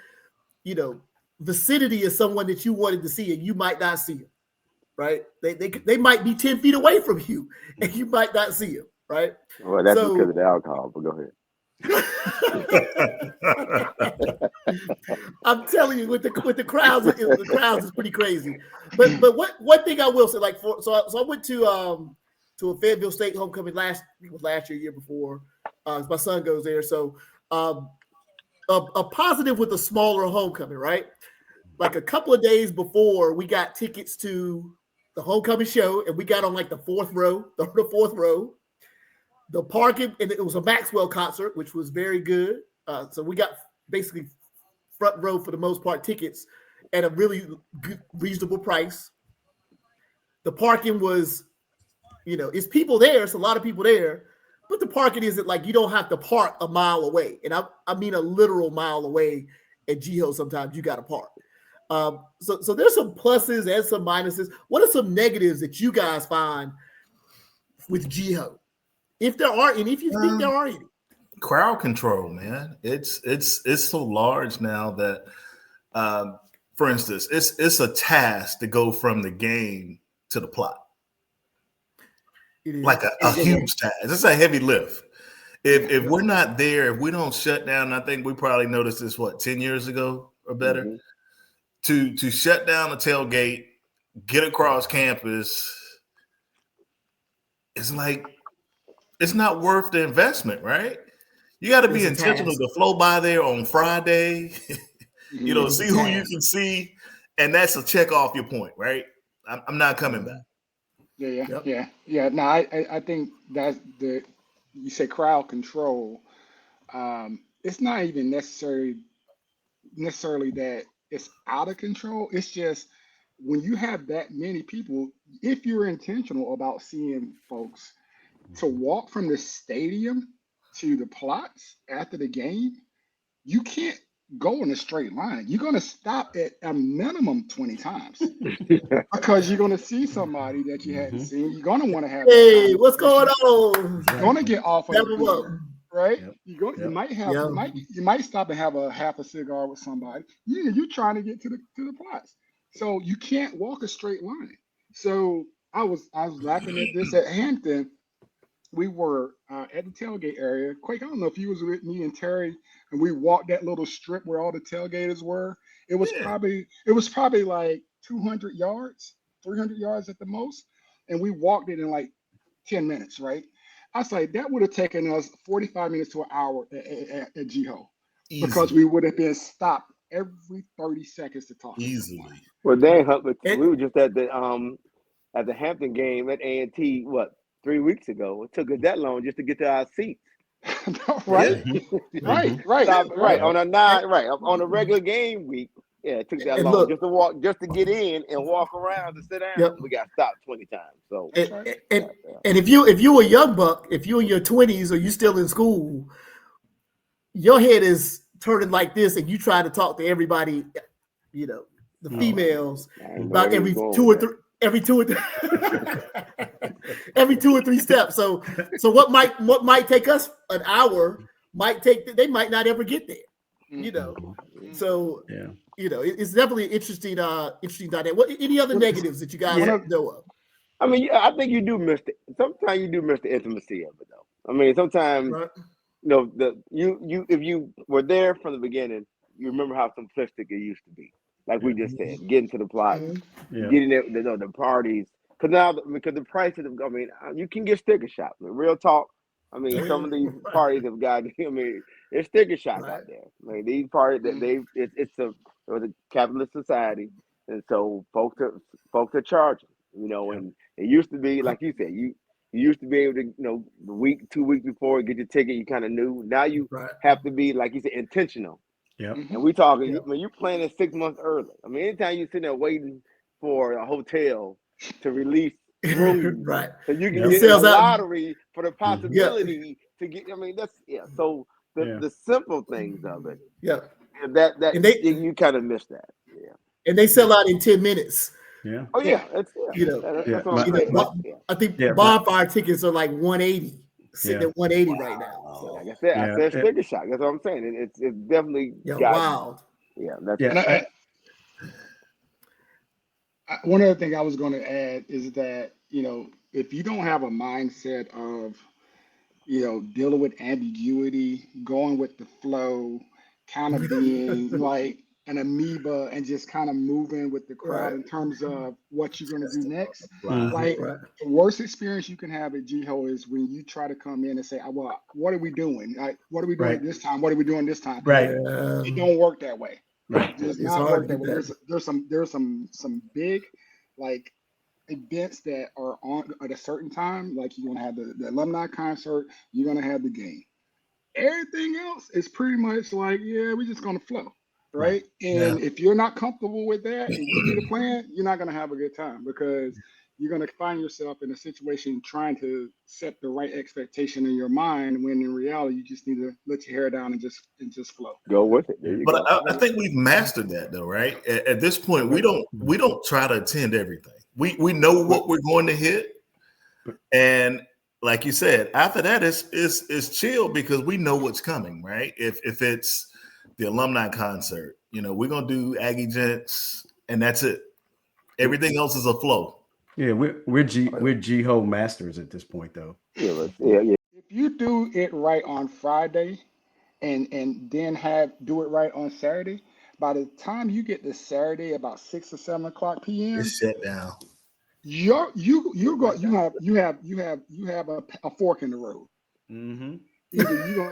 vicinity as someone that you wanted to see, and you might not see them, right? They might be 10 feet away from you, and you might not see them, right? Well, that's because of the alcohol. But go ahead. I'm telling you, with the crowds, the crowds is pretty crazy. But one thing I will say, so I went to a Fayetteville State homecoming last year before. My son goes there, so a positive with a smaller homecoming, right? Like a couple of days before, we got tickets to the homecoming show, and we got on like the fourth row. The parking, and it was a Maxwell concert, which was very good. So we got basically front row for the most part tickets at a really good, reasonable price. The parking was, it's people there. It's a lot of people there, but the parking isn't like you don't have to park a mile away. And I mean a literal mile away at GEHO. Sometimes you got to park. So there's some pluses and some minuses. What are some negatives that you guys find with GEHO? If there are any, if you think there are any. Crowd control, man. It's so large now that, for instance, it's a task to go from the game to the plot. Like a huge task. It's a heavy lift. If we're not there, if we don't shut down, I think we probably noticed this 10 years ago or better. To shut down the tailgate, get across campus, it's like, it's not worth the investment, right? You got to be intentional to flow by there on Friday, see who you can see, and that's a check off your point, right? I'm not coming back. Yeah. No, I think that's you say crowd control. It's not even necessarily that it's out of control. It's just when you have that many people, if you're intentional about seeing folks, to walk from the stadium to the plots after the game, you can't go in a straight line. You're going to stop at a minimum 20 times because you're going to see somebody that you hadn't seen. You're going to want to have. Hey, what's going on? You're going to get off of it, right? Yep. You might have. You might stop and have a half a cigar with somebody. You're trying to get to the plots, so you can't walk a straight line. So I was laughing at this at Hampton. We were at the tailgate area. Quake, I don't know if you was with me and Terry, and we walked that little strip where all the tailgaters were. It was probably like 200 yards, 300 yards at the most, and we walked it in like 10 minutes, right? I was like, that would have taken us 45 minutes to an hour at GEHO because we would have been stopped every 30 seconds to talk. Easily. Well, dang, we were just at the Hampton game at A&T, 3 weeks ago. It took us that long just to get to our seats. Right. On a regular game week. Yeah, it took that long just to get in and walk around and sit down. Yep. We got stopped 20 times. So and if you a young buck, if you're in your 20s or you still in school, your head is turning like this, and you try to talk to everybody, the females about every two or three steps. So what might take us an hour they might not ever get there. So it's definitely interesting dynamic. What any other negatives that you guys know of? I mean, I think you do miss sometimes you do miss the intimacy of it, though. I mean, sometimes if you were there from the beginning, you remember how simplistic it used to be. Like we just said, getting to the plot, getting there, the parties. Because the price of you can get sticker shock. Real talk. I mean, some of these parties have got. I mean, there's sticker shock out there. I mean, these parties that it was a capitalist society, and so folks are charging. And it used to be like you said, you used to be able to, the week, 2 weeks before get your ticket, you kind of knew. Now you have to be, like you said, intentional. Yeah. And we talking. I mean, you planning 6 months early. I mean, anytime you sitting there waiting for a hotel to release rooms, so you can get a lottery for the possibility to get. I mean, So the simple things of it. Yeah. You kind of miss that. Yeah. And they sell out in 10 minutes. Yeah. Oh yeah. That's I think bonfire tickets are like 180, sitting at 180 right now. So. Like I said, sticker shock. That's what I'm saying. It's definitely wild. Yeah, that's one other thing I was going to add is that, if you don't have a mindset of, dealing with ambiguity, going with the flow, kind of being like an amoeba and just kind of moving with the crowd in terms of what you're going to do next. The worst experience you can have at GHO is when you try to come in and say, well, what are we doing? Like, what are we doing this time? What are we doing this time? Right. It don't work that way. Right. It does not work that way. There's some big like events that are on at a certain time. Like you're gonna have the alumni concert, you're gonna have the game. Everything else is pretty much like, we're just gonna flow. Right. And if you're not comfortable with that and you need a plan, you're not gonna have a good time because you're gonna find yourself in a situation trying to set the right expectation in your mind when in reality you just need to let your hair down and just flow. Go with it. But I think we've mastered that though, right? At this point, we don't try to attend everything. We know what we're going to hit, and like you said, after that it's chill because we know what's coming, right? If it's the alumni concert, we're gonna do Aggie Gents, and that's it. Everything else is a flow. Yeah, we're GHO masters at this point, though. Yeah. If you do it right on Friday, and then do it right on Saturday, by the time you get to Saturday about 6 or 7 o'clock p.m., it's shut down. You have a fork in the road. Mm-hmm. Either you're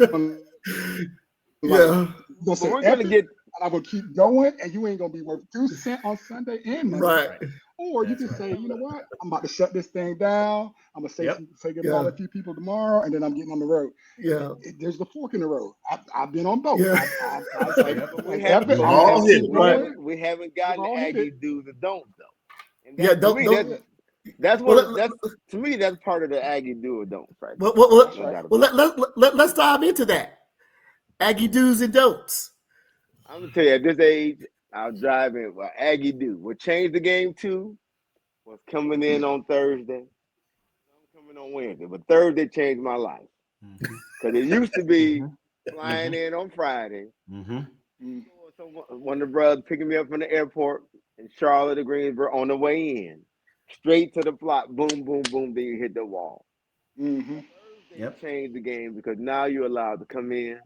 gonna get. I'm gonna keep going, and you ain't gonna be worth 2 cents on Sunday and Monday. Right. Or you can say, you know what, I'm about to shut this thing down. I'm gonna say goodbye to a few people tomorrow, and then I'm getting on the road. Yeah. There's the fork in the road. I've been on both. Yeah. We haven't gotten to Aggie do the don't though. And to me, that's part of the Aggie do or don't. Right. Let's dive into that. Aggie do's and don'ts. I'm gonna tell you, at this age, I'll drive in. Well, Aggie do. What changed the game too was coming in on Thursday. I'm coming on Wednesday, but Thursday changed my life because it used to be flying in on Friday. So one of the brothers picking me up from the airport in Charlotte or Greensboro on the way in, straight to the plot. Boom, boom, boom. Then you hit the wall. Thursday changed the game because now you're allowed to come in.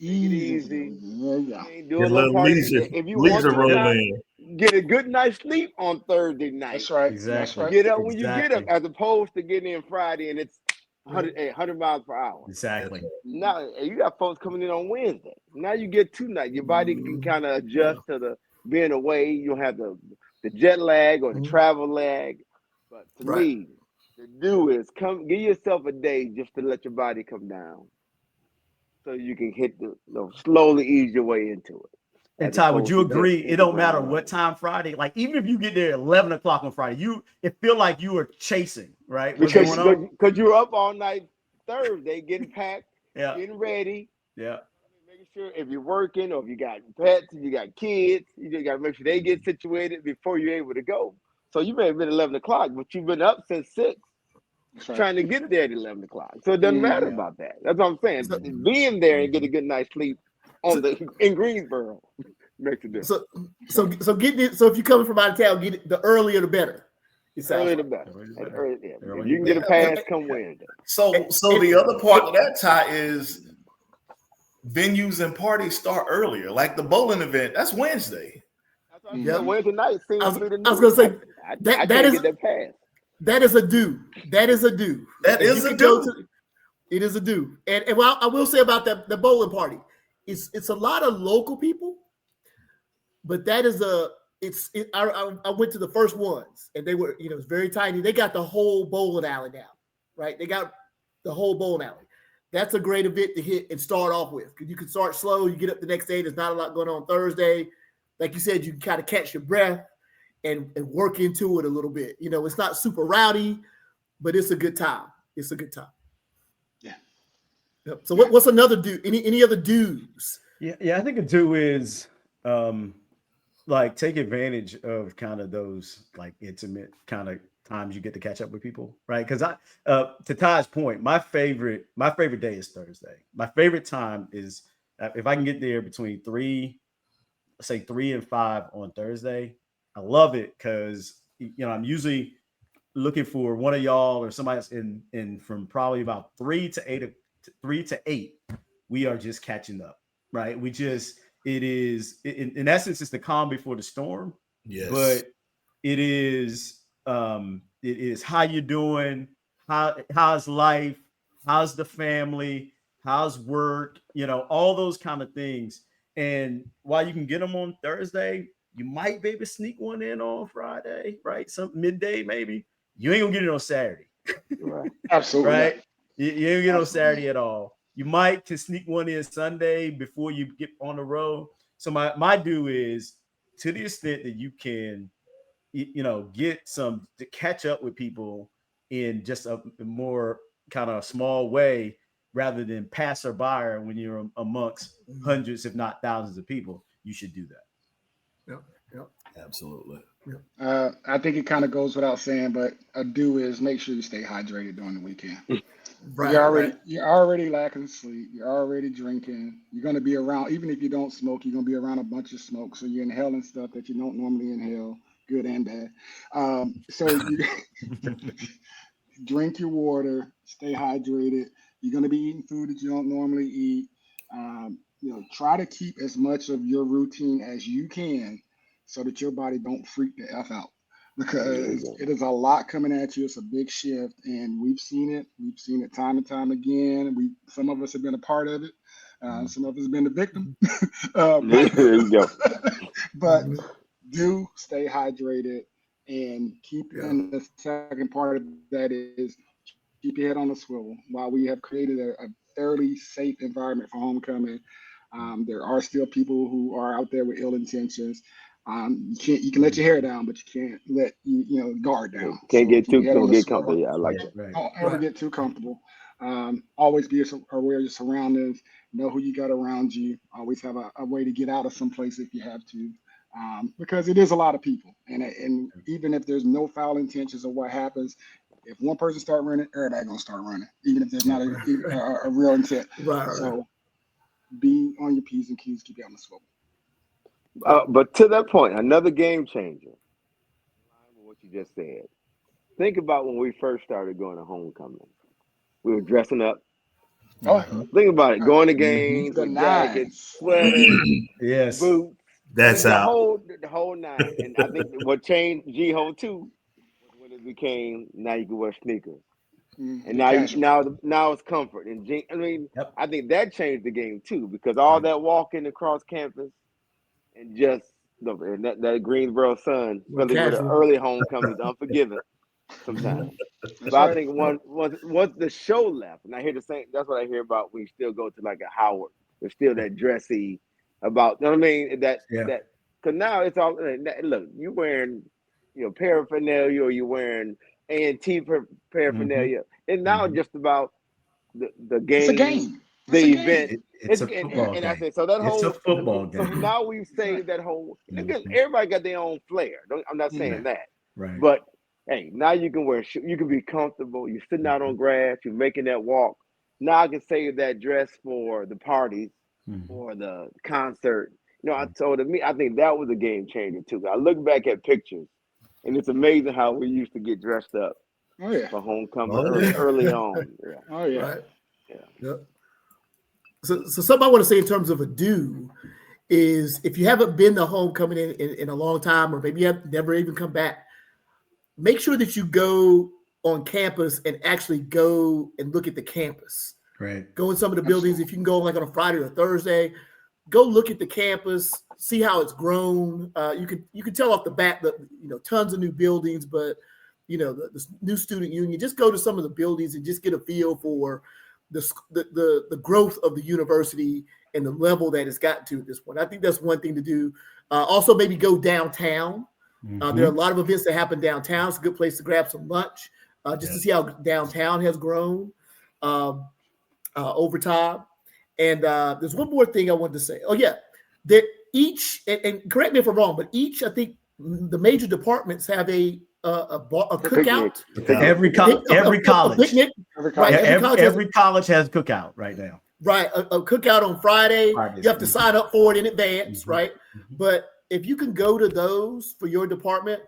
Easy. Do a little party. If you want to get a good night's sleep on Thursday night. That's right. Exactly. Get up when you get up, as opposed to getting in Friday and it's 100 miles per hour. Exactly. Now you got folks coming in on Wednesday. Now you get 2 nights. Your body can kind of adjust to the being away. You'll have the jet lag or the travel lag. But to me, the do is give yourself a day just to let your body come down. So you can slowly ease your way into it. And Ty, would you agree? It don't matter what time Friday. Like even if you get there at 11 o'clock on Friday, it feel like you are chasing, right? Because you're up all night Thursday, getting packed, getting ready. Yeah. Making sure if you're working or if you got pets, if you got kids, you just got to make sure they get situated before you're able to go. So you may have been 11 o'clock, but you've been up since 6. Trying to get there at 11 o'clock. So it doesn't matter about that. That's what I'm saying. Being there and get a good night's sleep in Greensboro makes a difference. So getting it. So if you're coming from out of town, get it the earlier the better. It sounds Early the like. better. Early the At better. early, yeah. Early If you can the get a better. pass, come Wednesday. So the other part of that, Ty, is venues and parties start earlier. Like the bowling event, that's Wednesday. That's what I Yep. said. Wednesday night seems to be the I was new. gonna say I that can't is get that pass. that is a do. That is a do. That If is you a can do. go to, it is a do. And well, I will say about the bowling party, it's a lot of local people, but that is I went to the first ones and they were, it's very tiny. They got the whole bowling alley now, right? They got the whole bowling alley. That's a great event to hit and start off with, because you can start slow. You get up the next day. There's not a lot going on Thursday. Like you said, you can kind of catch your breath and work into it a little bit. It's not super rowdy, but it's a good time. It's a good time. Yeah. Yep. So what's another do? Any other do's? Yeah, I think a do is like take advantage of kind of those like intimate kind of times you get to catch up with people, right? Because to Ty's point, my favorite day is Thursday. My favorite time is if I can get there between 3 and 5 on Thursday. I love it because I'm usually looking for one of y'all or somebody else in from probably about 3 to 8. We are just catching up, right? It is in essence, it's the calm before the storm. Yes. But it is how you doing, how's life, how's the family, how's work, all those kind of things. And while you can get them on Thursday, you might maybe sneak one in on Friday, right? Some midday maybe. You ain't gonna get it on Saturday. Right. Absolutely. Right? You ain't get on Saturday at all. You might can sneak one in Sunday before you get on the road. So my do is, to the extent that you can, get some to catch up with people in just a more kind of small way, rather than passerby when you're amongst hundreds, if not thousands of people. You should do that. Yep. Absolutely. I think it kind of goes without saying, but a do is make sure you stay hydrated during the weekend. Right. You're already lacking sleep. You're already drinking. You're going to be around, even if you don't smoke, you're going to be around a bunch of smoke. So you're inhaling stuff that you don't normally inhale, good and bad. So you drink your water, stay hydrated. You're going to be eating food that you don't normally eat. Try to keep as much of your routine as you can so that your body don't freak the F out, because it is a lot coming at you. It's a big shift, and we've seen it. We've seen it time and time again. Some of us have been a part of it. Some of us have been the victim. There you go. But do stay hydrated and keep. And the second part of that is keep your head on the swivel. While we have created a fairly safe environment for homecoming, there are still people who are out there with ill intentions. You can let your hair down, but you can't let guard down. Can't So get keep your too head on the comfortable. swivel. Yeah, I like that. Right. Don't ever get too comfortable. Always be aware of your surroundings. Know who you got around you. Always have a way to get out of some place if you have to, because it is a lot of people. And even if there's no foul intentions of what happens, if one person start running, everybody gonna start running, even if there's not a real intent. Right. So be on your P's and Q's. Keep it on the swivel. But to that point, another game changer. What you just said. Think about when we first started going to homecoming. We were dressing up. Think about it. Going to games with jackets, sweaters, Yes. boots. That's the out. whole night. And I think what changed G-Ho too was when it became now you can wear sneakers. And now it's comfort. And I think that changed the game too, because all that walking across campus and just that Greensboro sun, especially with an early homecoming, is unforgiving sometimes. But I think once the show left, and I hear the same, that's what I hear about when you still go to like a Howard. There's still that dressy about, you know what I mean? That because now it's all look, you wearing paraphernalia, or you wearing A&T paraphernalia. It's now just about the game. It's a game. The event. It's a football game. And I said, so that It's a football game. So now we've saved that whole. Again, everybody got their own flair. I'm not saying that. Right. But hey, now you can wear. You can be comfortable. You're sitting out on grass. You're making that walk. Now I can save that dress for the parties or the concert. I told me I think that was a game changer too. I look back at pictures And it's amazing how we used to get dressed up Oh yeah. for homecoming Oh, early, yeah. early on. Yeah. Oh yeah. Right. Yeah. Yep. So something I want to say in terms of a do is if you haven't been to homecoming in a long time, or maybe you have never even come back, make sure that you go on campus and actually go and look at the campus. Right. Go in some of the buildings. If you can go like on a Friday or Thursday, go look at the campus, see how it's grown. You can tell off the bat that tons of new buildings, but the new student union. Just go to some of the buildings and just get a feel for the growth of the university and the level that it's gotten to at this point. I think that's one thing to do. Also, maybe go downtown. There are a lot of events that happen downtown. It's a good place to grab some lunch, just to see how downtown has grown over time. And there's one more thing I wanted to say. Oh yeah, that each and correct me if I'm wrong, but each I think the major departments have a cookout. Every college, a picnic. Every every college has cookout right now. Right, a cookout on Friday. You have to sign up for it in advance, right? But if you can go to those for your department,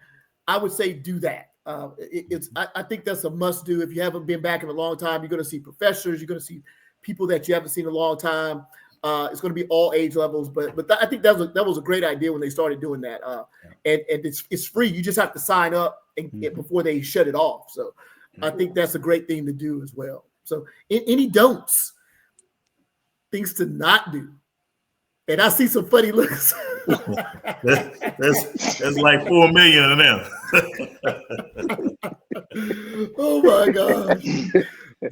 I would say do that. I think that's a must do. If you haven't been back in a long time, you're going to see professors, you're going to see people that you haven't seen in a long time. It's going to be all age levels, but I think that was a great idea when they started doing that. And it's free. You just have to sign up before they shut it off. So I think that's a great thing to do as well. So any don'ts, things to not do. And I see some funny looks. That's like 4 million of them. Oh my gosh.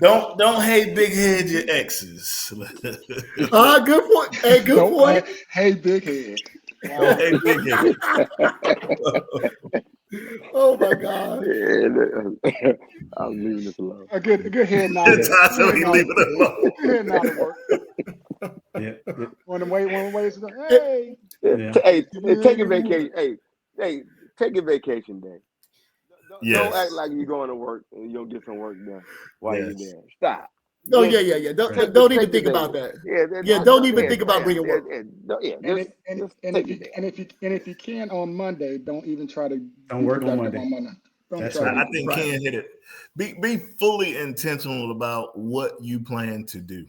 Don't hate big head your exes. Good point. Hey, good point. Hey, big head. Don't hate big head. Oh my God. I'm leaving this alone. A good head nod. So he leave it alone. Head nod to work. Yeah. One of the ways to go, hey. Yeah. Hey, take a vacation. Hey, take a vacation day. Don't act like you're going to work and you'll get some work done while you're there. Stop. No, yeah. Don't even think about that. Yeah, don't even think about bringing work. If you can on Monday, don't even try to Don't work on Monday. That's right. I think Ken hit it. Be fully intentional about what you plan to do,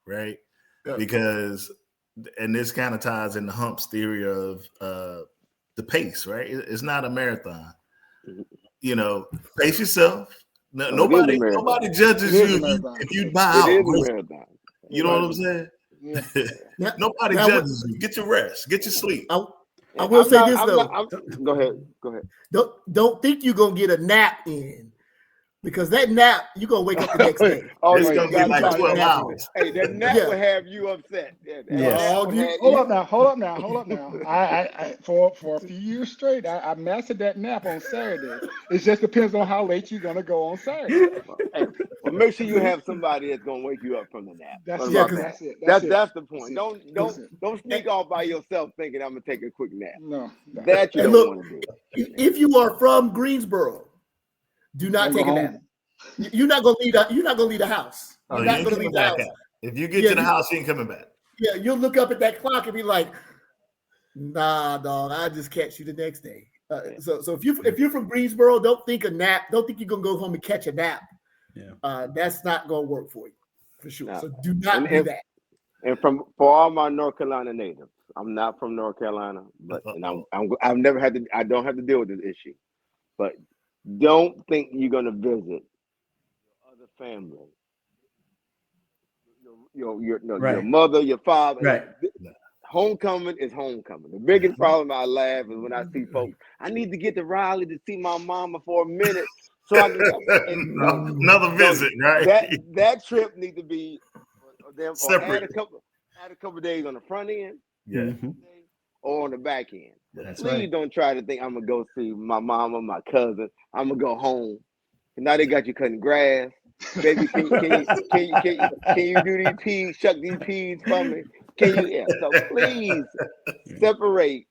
right? Yeah. Because, and this kind of ties in the Hump's theory of the pace, right? It's not a marathon. Pace yourself. Nobody judges you if you buy out. You know what I'm saying? Yeah. Nobody judges you. Get your rest. Get your sleep. I will say this though. Go ahead. Don't think you're gonna get a nap in, because that nap you're gonna wake up the next day. It's gonna be like 12 hours. Hey, that nap will have you upset. Hold up now. I for a few years straight, I mastered that nap on Saturday. It just depends on how late you're gonna go on Saturday. Well, make sure you have somebody that's gonna wake you up from the nap. That's it. That's the point. Don't sneak off by yourself thinking I'm gonna take a quick nap. No. That you And don't look, want to do. if you are from Greensboro, do not take a nap. You're not gonna leave the house. You're not gonna leave the house. If you get to the house, you ain't coming back. Yeah, you'll look up at that clock and be like, "Nah, dog, I'll just catch you the next day." So if you're from Greensboro, don't think a nap. Don't think you're gonna go home and catch a nap. Yeah. That's not gonna work for you, for sure. No. So do not do that. And for all my North Carolina natives, I'm not from North Carolina, but I've never had to. I don't have to deal with this issue. But don't think you're gonna visit your other family, your mother, your father. Right. Homecoming is homecoming. The biggest problem I laugh is when I see folks. I need to get to Raleigh to see my mama for a minute, so I can another visit, right? That trip need to be them separate. Add a couple days on the front end, or on the back end. That's Please right. don't try to think I'm gonna go see my mama, my cousin. I'm gonna go home. And now they got you cutting grass. Baby, can you do these peas, shuck these peas for me? Can you? Yeah. So please separate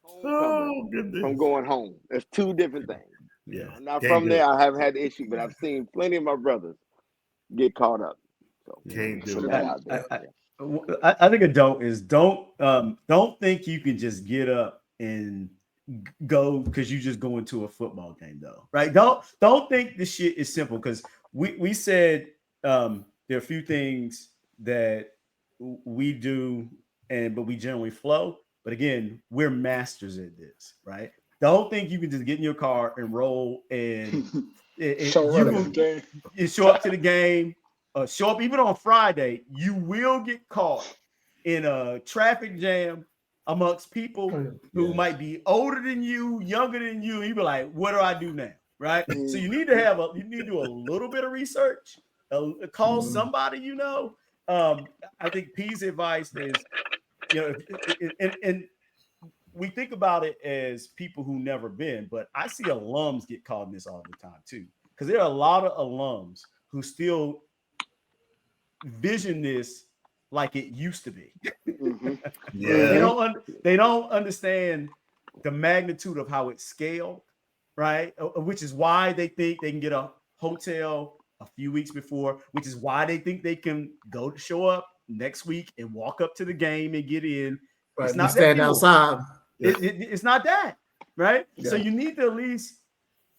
homecoming from going home. There's two different things. Yeah. I'm not from there. I haven't had the issue, but I've seen plenty of my brothers get caught up. So Can't do I think a don't is don't think you can just get up and go because you just going to a football game though, right? Don't think this shit is simple because we said there are a few things that we do but we generally flow. But again, we're masters at this, right? Don't think you can just get in your car and roll and Show up to the game, show up even on Friday. You will get caught in a traffic jam amongst people who might be older than you, younger than you. You be like, what do I do now? Right. So you need to do a little bit of research, call somebody, you know. I think P's advice is, you know, and we think about it as people who never been, but I see alums get caught in this all the time too. Because there are a lot of alums who still vision this like it used to be. Yeah. They don't understand the magnitude of how it's scaled, right? Which is why they think they can get a hotel a few weeks before, which is why they think they can show up next week and walk up to the game and get in. Right, it's not stand outside. It's not that, right? Yeah. So you need to at least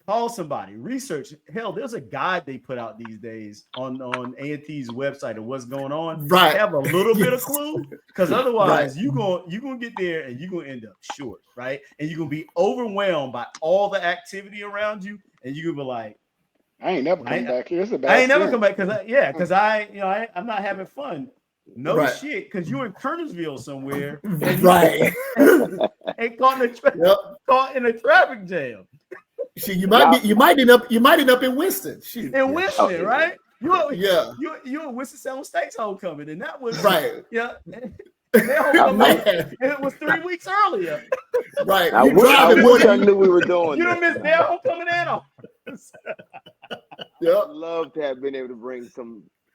call somebody, research. Hell, there's a guide they put out these days on A&T's website of what's going on. Right. Have a little bit of clue, because otherwise you're gonna get there and you're gonna end up short, right? And you're gonna be overwhelmed by all the activity around you, and you're gonna be like, I ain't never come back here. I ain't never come back because I'm not having fun. No shit, because you're in Kernersville somewhere, and right? And caught in a traffic jam. Shit, you might end up in Winston. Shoot. In Winston, right? You in Winston-Salem State's homecoming, and that was right. Yeah, it was 3 weeks earlier. Right. I wish I knew we were doing. You don't miss their homecoming at all. I'd love to have been able to bring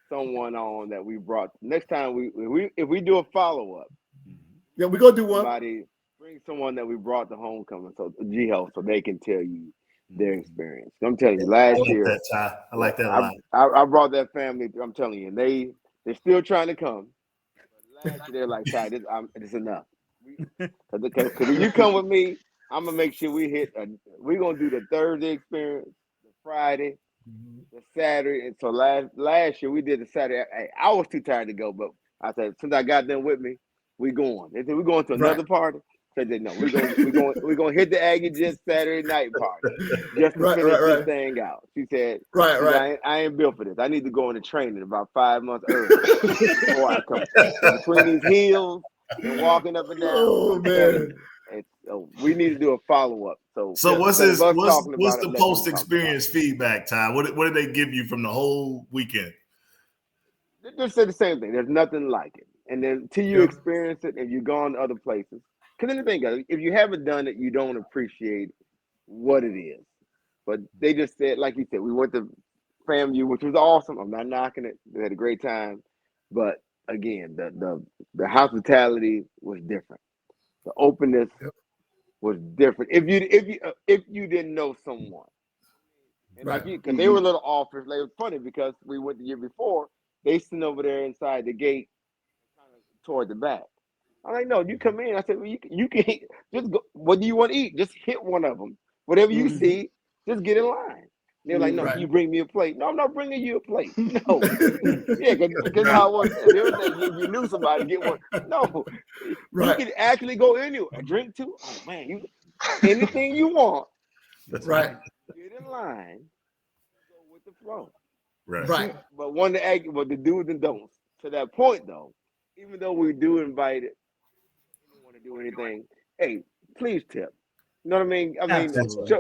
someone on that we brought. Next time if we do a follow-up. Yeah, we're gonna do one. Bring someone that we brought to homecoming, so G-Health, so they can tell you their experience. I'm telling you, last year I like that a lot. I brought that family. I'm telling you, and they're still trying to come. But last year they're like, "Ty, it's enough." Because when you come with me, I'm gonna make sure we hit. We're gonna do the Thursday experience, the Friday, the Saturday, and so last year we did the Saturday. I was too tired to go, but I said since I got them with me, we going. They said we're going to another party. Said they no, we're going to hit the Aggie Jets Saturday night party just to finish this thing out. She said, I ain't built for this. I need to go into training about 5 months early before I come. Between these heels and walking up and down. Oh man. And so we need to do a follow-up. So what's the post-experience feedback, Ty? What did they give you from the whole weekend? They just said the same thing. There's nothing like it. And then till you experience it and you've gone to other places. Because then the thing is, if you haven't done it, you don't appreciate what it is. But they just said, like you said, we went to FAMU, which was awesome. I'm not knocking it. They had a great time. But again, the hospitality was different. The openness was different. If you didn't know someone, and because they were a little off. It was funny because we went the year before. They sitting over there inside the gate, kind of toward the back. I'm like, no, you come in. I said, well, you can just go. What do you want to eat? Just hit one of them. Whatever you see, just get in line. They're like, no, can you bring me a plate? No, I'm not bringing you a plate. No. Yeah, because how was you knew somebody get one. No. You can actually go anywhere. A drink too? Oh, man. Anything you want. Right. Get in line. Go with the flow. Right. But the do's and don'ts. To that point, though, even though we do invite it, don't want to do anything. Hey, please tip. You know what I mean?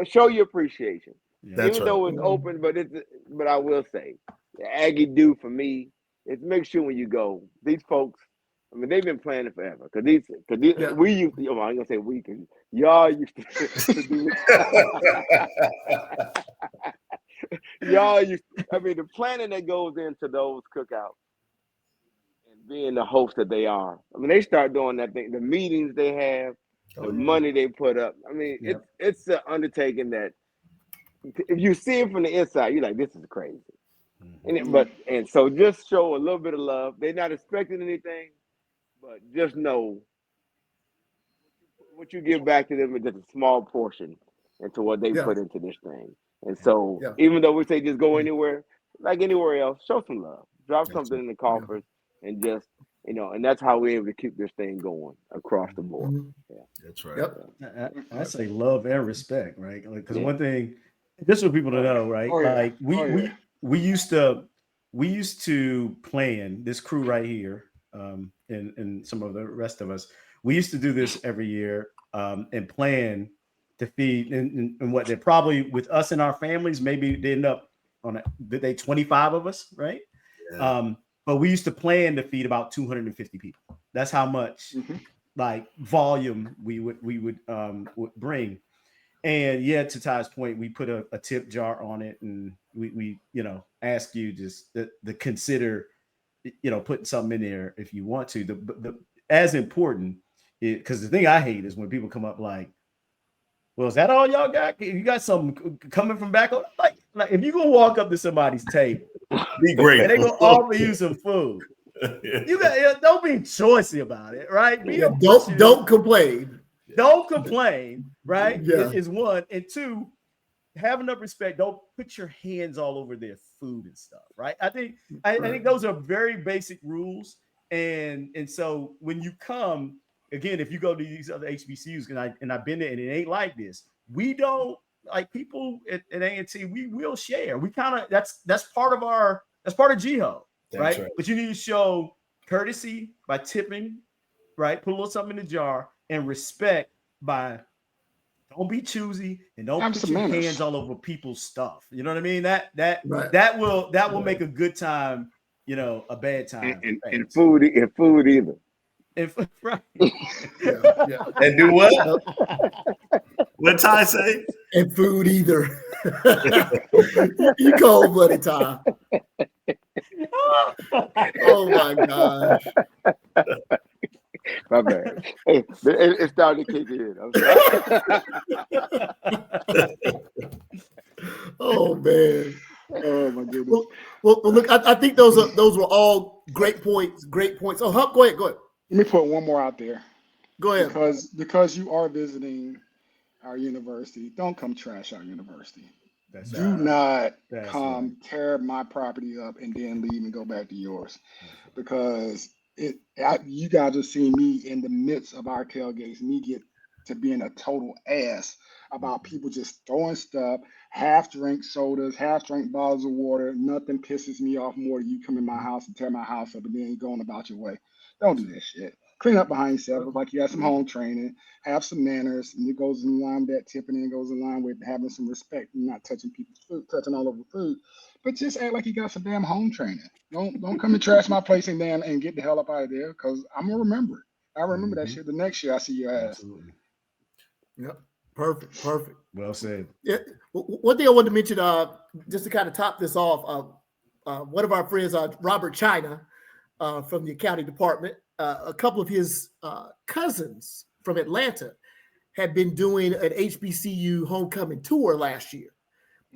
Show your appreciation. Yeah. Even though it's open, but I will say, the Aggie do for me is make sure when you go, these folks, I mean, they've been planning forever. Cause we used to, I'm gonna say we, cause y'all used to do. Y'all used to, I mean, the planning that goes into those cookouts. Being the host that they are. I mean, they start doing that thing, the meetings they have, the money they put up. I mean, it's an undertaking that if you see it from the inside, you're like, this is crazy. And so just show a little bit of love. They're not expecting anything, but just know what you give back to them is just a small portion into what they Yeah. put into this thing. And so, Yeah. even though we say just go anywhere, like anywhere else, show some love, drop That's something in the coffers, and just and that's how we're able to keep this thing going across the board. Mhm. That's right. Yep. I say love and respect, right? Because Yeah. one thing, just for people to know, right? Oh, yeah. Like we used to plan this crew right here, and some of the rest of us. We used to do this every year, and plan to feed, and what they're probably with us and our families. Maybe they end up on they 25 of us, right? Yeah. But we used to plan to feed about 250 people. That's how much like volume we would bring. And yeah, to Ty's point, we put a tip jar on it, and we ask you just to consider putting something in there if you want to. The as important, because the thing I hate is when people come up like, well, is that all y'all got? You got something coming from back home? Like if you gonna walk up to somebody's table, Be great. and they gonna offer you some food, you got don't be choicy about it, right? Be Yeah, appreciative. don't complain. Don't complain, right? Yeah. Is one. And two, have enough respect. Don't put your hands all over their food and stuff, right? I think those are very basic rules. And so when you come, again, if you go to these other HBCUs, and I've been there, and it ain't like this, we don't like people at A&T, we will share. We kind of that's part of GHO, right? But you need to show courtesy by tipping, right? Put a little something in the jar, and respect by don't be choosy and don't put your hands all over people's stuff. You know what I mean? That will make a good time, a bad time. And food either. Right. Yeah. And do what? What Ty say? And food either. You cold blooded, Ty. Oh my gosh. My bad. Hey, it started to kick in. I'm sorry. Oh man. Oh my goodness. Well, look, I think those were all great points. Great points. Oh, Huck, go ahead. Let me put one more out there. Go ahead. Because you are visiting our university, don't come trash our university. Do not come tear my property up and then leave and go back to yours, because you guys have seen me in the midst of our tailgates, me get to being a total ass about people just throwing stuff, half-drink sodas, half-drink bottles of water. Nothing pisses me off more than you come in my house and tear my house up and then going about your way. Don't do that shit. Clean up behind yourself. Look like you got some home training, have some manners, and it goes in line with that tipping, and it goes in line with having some respect and not touching people's food, touching all over food. But just act like you got some damn home training. Don't come and trash my place and get the hell up out of there, because I'm gonna remember it. I remember that shit the next year I see your ass. Absolutely. Yep. Perfect. Well said. Yeah. One thing I wanted to mention, just to kind of top this off, one of our friends, Robert China, from the accounting department, a couple of his cousins from Atlanta had been doing an HBCU homecoming tour last year.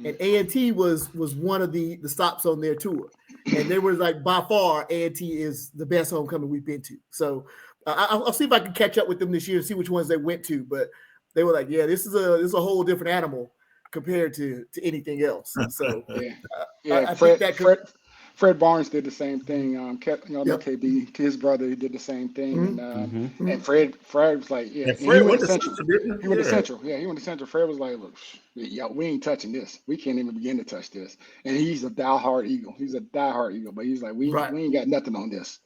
And A&T was one of the stops on their tour. And they were like, by far, A&T is the best homecoming we've been to. So I'll see if I can catch up with them this year and see which ones they went to. But they were like, yeah, this is a whole different animal compared to anything else. So I think that Fred Barnes did the same thing. KB, his brother, he did the same thing. And Fred was like, yeah. He went to Central. He went to Central. Yeah, he went to Central. Fred was like, look, we ain't touching this. We can't even begin to touch this. And he's a diehard Eagle. But he's like, we ain't got nothing on this.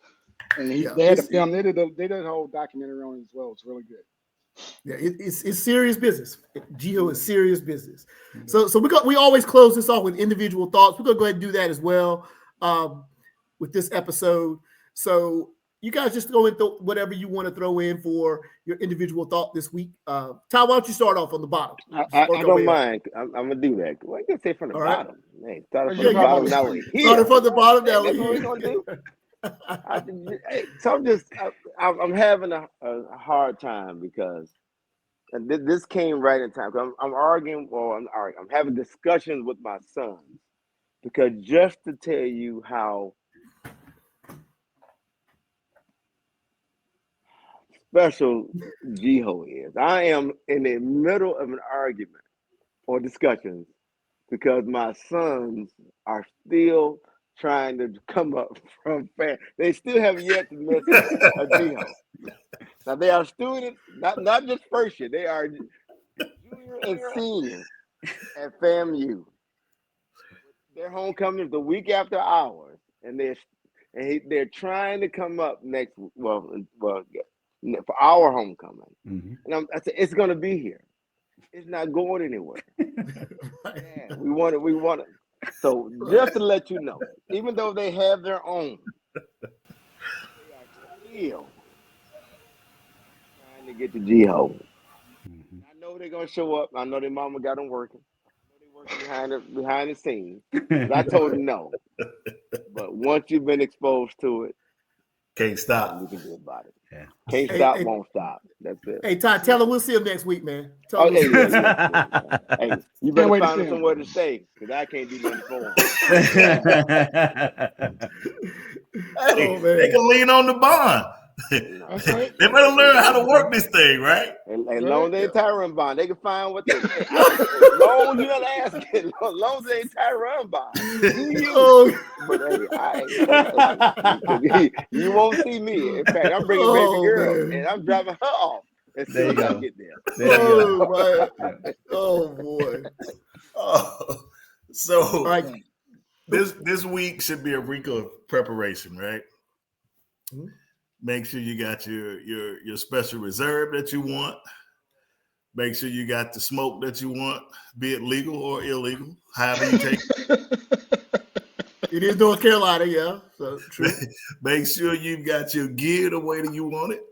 And they had to film. They did a whole documentary on it as well. It's really good. Yeah, it's serious business. GHO is serious business. So we always close this off with individual thoughts. We're gonna go ahead and do that as well with this episode. So you guys just go and throw whatever you want to throw in for your individual thought this week. Ty, why don't you start off on the bottom? I don't mind. I'm gonna do that. Well, I can say from the bottom. Hey, start from the bottom. Now we're here. Started from the bottom. Now That's what we're gonna do. So I'm having a hard time because this came right in time. I'm arguing, or I'm having discussions with my sons, because just to tell you how special Jiho is. I am in the middle of an argument or discussions because my sons are still trying to come up from they still have yet to miss a Jiho. Now they are students, not just first year, they are junior and senior at FAMU. Their homecoming is the week after ours, and they're trying to come up next for our homecoming. And I said, it's going to be here. It's not going anywhere. Yeah, we want it. So just to let you know, even though they have their own, they are still trying to get to Jiho. I know they're gonna show up. I know their mama got them working. I know they working behind the scenes. But I told them no. But once you've been exposed to it, can't stop. You can do about it. Yeah. Can't stop, won't stop. That's it. Hey, Todd, tell them we'll see him next week, man. Oh, hey, hey, you better find them somewhere to stay because I can't do nothing for them. They can lean on the bond. They better learn how to work this thing, right? As long as they Tyron bond, they can find what they. As long as you don't ask it, as long as they Tyron bond, you won't see me. In fact, I'm bringing baby girl and I'm driving her off as soon as I get there. Oh boy. So this week should be a week of preparation, right? Mm-hmm. Make sure you got your special reserve that you want. Make sure you got the smoke that you want, be it legal or illegal, however you take it. It is North Carolina, yeah. So true. Make sure you've got your gear the way that you want it.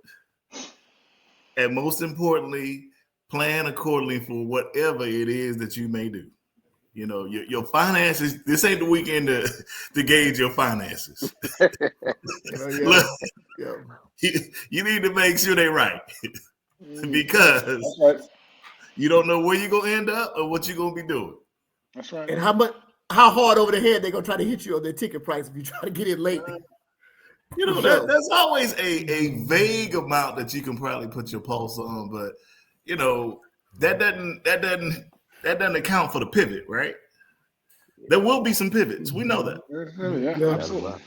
And most importantly, plan accordingly for whatever it is that you may do. You know, your finances, this ain't the weekend to gauge your finances. Look, you need to make sure they're right. Because you don't know where you're going to end up or what you're going to be doing. That's right. And how hard over the head they're going to try to hit you on their ticket price if you try to get in late. You know, there's always a vague amount that you can probably put your pulse on, but, you know, that doesn't account for the pivot, right? There will be some pivots. We know that. Yeah, absolutely.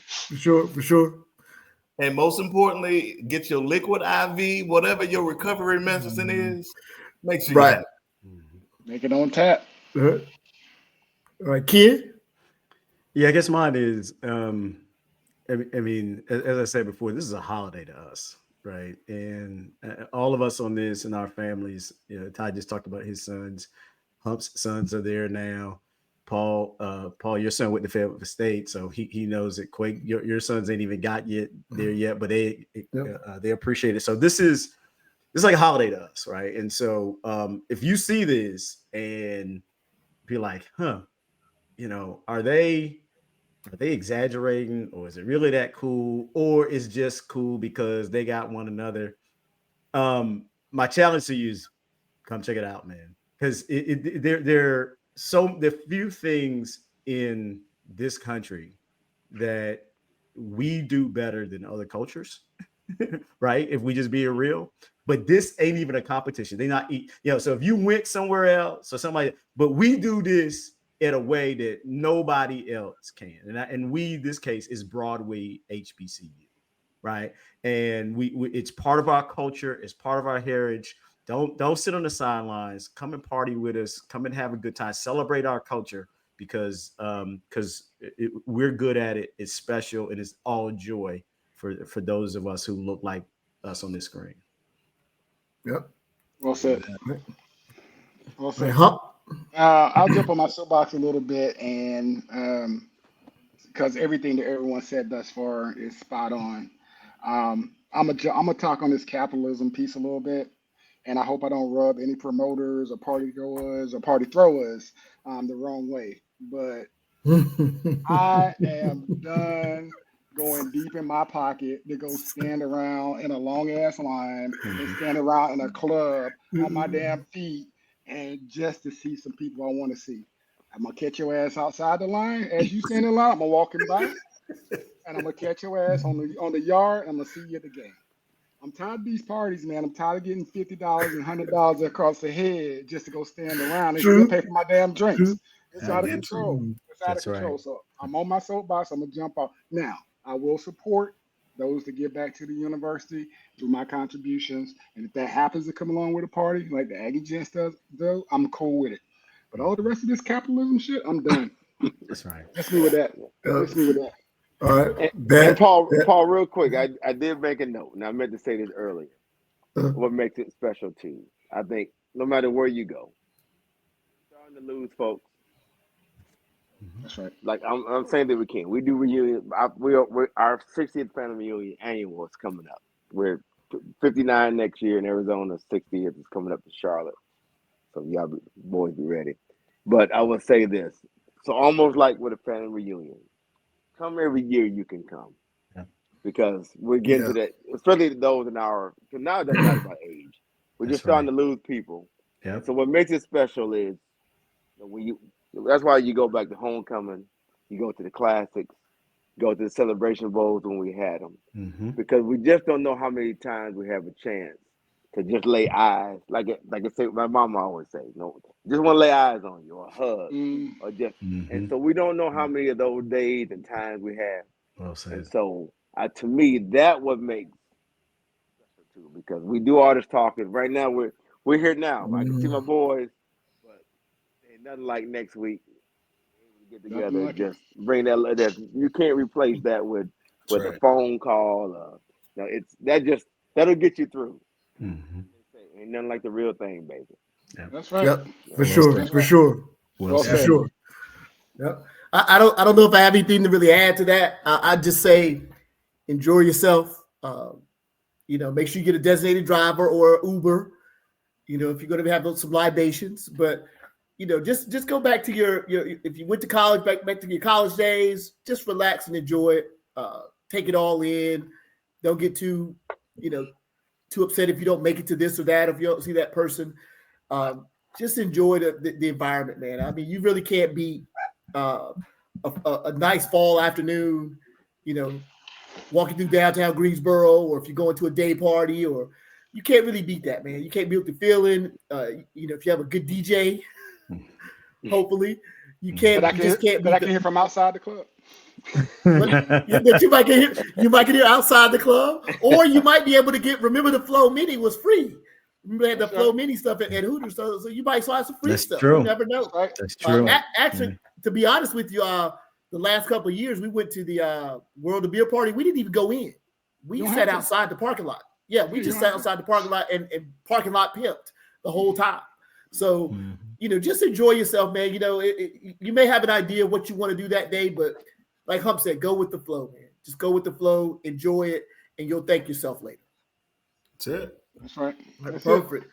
For sure. And most importantly, get your liquid IV, whatever your recovery medicine is. Make sure you have it. Make it on tap. All right, kid. Yeah, I guess mine is. I mean, as I said before, this is a holiday to us, right? And all of us on this and our families. You know, Ty just talked about his sons. Hump's sons are there now. Paul, your son went to Fayetteville State, so he knows that Quake, your sons ain't even got there yet, but they appreciate it. So this is like a holiday to us, right? And so if you see this and be like, you know, are they exaggerating, or is it really that cool, or is just cool because they got one another? My challenge to you is come check it out, man. Because there are few things in this country that we do better than other cultures, right? If we just being real, but this ain't even a competition. They not eat, you know. So if you went somewhere else or somebody, but we do this in a way that nobody else can, and we this case is Broadway HBCU, right? And we it's part of our culture, it's part of our heritage. Don't sit on the sidelines. Come and party with us. Come and have a good time. Celebrate our culture because we're good at it. It's special and it's all joy for those of us who look like us on this screen. Yep. Well said. Well said. I'll jump on my soapbox a little bit, and because everything that everyone said thus far is spot on. I'm gonna talk on this capitalism piece a little bit. And I hope I don't rub any promoters or party goers or party throwers the wrong way. But I am done going deep in my pocket to go stand around in a long ass line and stand around in a club on my damn feet and just to see some people I want to see. I'm gonna catch your ass outside the line as you stand in line. I'm gonna walk in by, and I'm gonna catch your ass on the yard. And I'm gonna see you at the game. I'm tired of these parties, man. I'm tired of getting $50 and $100 across the head just to go stand around and True. still pay for my damn drinks. True. It's I out of get you. control. It's out of That's right. control. So I'm on my soapbox. I'm gonna jump off. Now, I will support those that give back to the university through my contributions. And if that happens to come along with a party, like the Aggie Gents does, I'm cool with it. But all the rest of this capitalism shit, I'm done. That's right. Miss me with that. Miss me with that. All right. And Paul, real quick, I did make a note, and I meant to say this earlier. Uh-huh. What makes it special to you? I think no matter where you go, you're starting to lose folks. That's right. Like I'm saying that we can. We do reunion. We're our 60th family reunion annual is coming up. We're 59 next year in Arizona. 60th is coming up in Charlotte. So y'all boys be ready. But I will say this. So almost like with a family reunion, come every year you can come. Yeah. Because we're getting to that, especially those in our, because now that's not about age. We're That's just starting to lose people. Yeah. So what makes it special is when you, that's why you go back to homecoming, you go to the classics, go to the celebration bowls when we had them. Mm-hmm. Because we just don't know how many times we have a chance to just lay eyes, like I say, my mama always say, just want to lay eyes on you or a hug or just, and so we don't know how many of those days and times we have. Well said. And so to me, that what makes special too, because we do all this talking. Right now, we're here now. I can see my boys, but ain't nothing like next week. We get together and just bring that. You can't replace that with a phone call. That'll get you through. Mm-hmm. Ain't nothing like the real thing, baby. Yeah. That's right. Yep. For sure. Well For said. sure. Yep. I don't know if I have anything to really add to that. I just say enjoy yourself. Make sure you get a designated driver or Uber. If you're going to have some libations, but just go back to your if you went to college, back to your college days, just relax and enjoy it. Take it all in. Don't get too upset if you don't make it to this or that, if you don't see that person. Just enjoy the environment, man. I mean, you really can't beat a nice fall afternoon, walking through downtown Greensboro, or if you're going to a day party, or you can't really beat that, man. You can't beat the feeling. If you have a good DJ, hopefully you can't. I can hear from outside the club. But you might get here outside the club, or you might be able to remember the Flow Mini was free. Remember they had the Flow Mini stuff at Hooters, so you might still have some free stuff. True. You never know. That's true. Actually, to be honest with you, the last couple of years we went to the World of Beer party. We didn't even go in. We sat outside the parking lot. Yeah, we just sat outside the parking lot and parking lot pimped the whole time. So just enjoy yourself, man. You may have an idea of what you want to do that day, but like Hump said, go with the flow, man. Just go with the flow, enjoy it, and you'll thank yourself later. That's it. That's right. Perfect.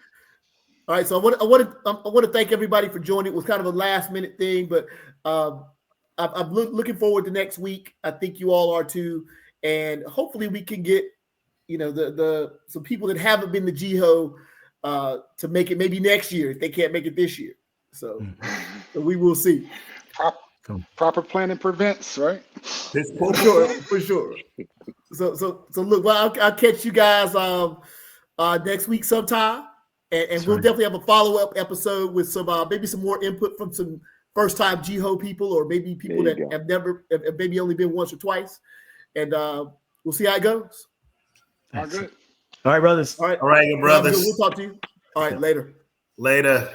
All right, so I want to thank everybody for joining. It was kind of a last minute thing, but I'm looking forward to next week. I think you all are too, and hopefully we can get some people that haven't been to GHO to make it maybe next year if they can't make it this year. So we will see. Proper planning prevents, right? For sure. So look, well, I'll catch you guys next week sometime, and we'll definitely have a follow-up episode with some maybe some more input from some first-time GHO people, or maybe people that have maybe only been once or twice, and we'll see how it goes. All good. All right, brothers. All right, good brothers. We'll talk to you. All right, later.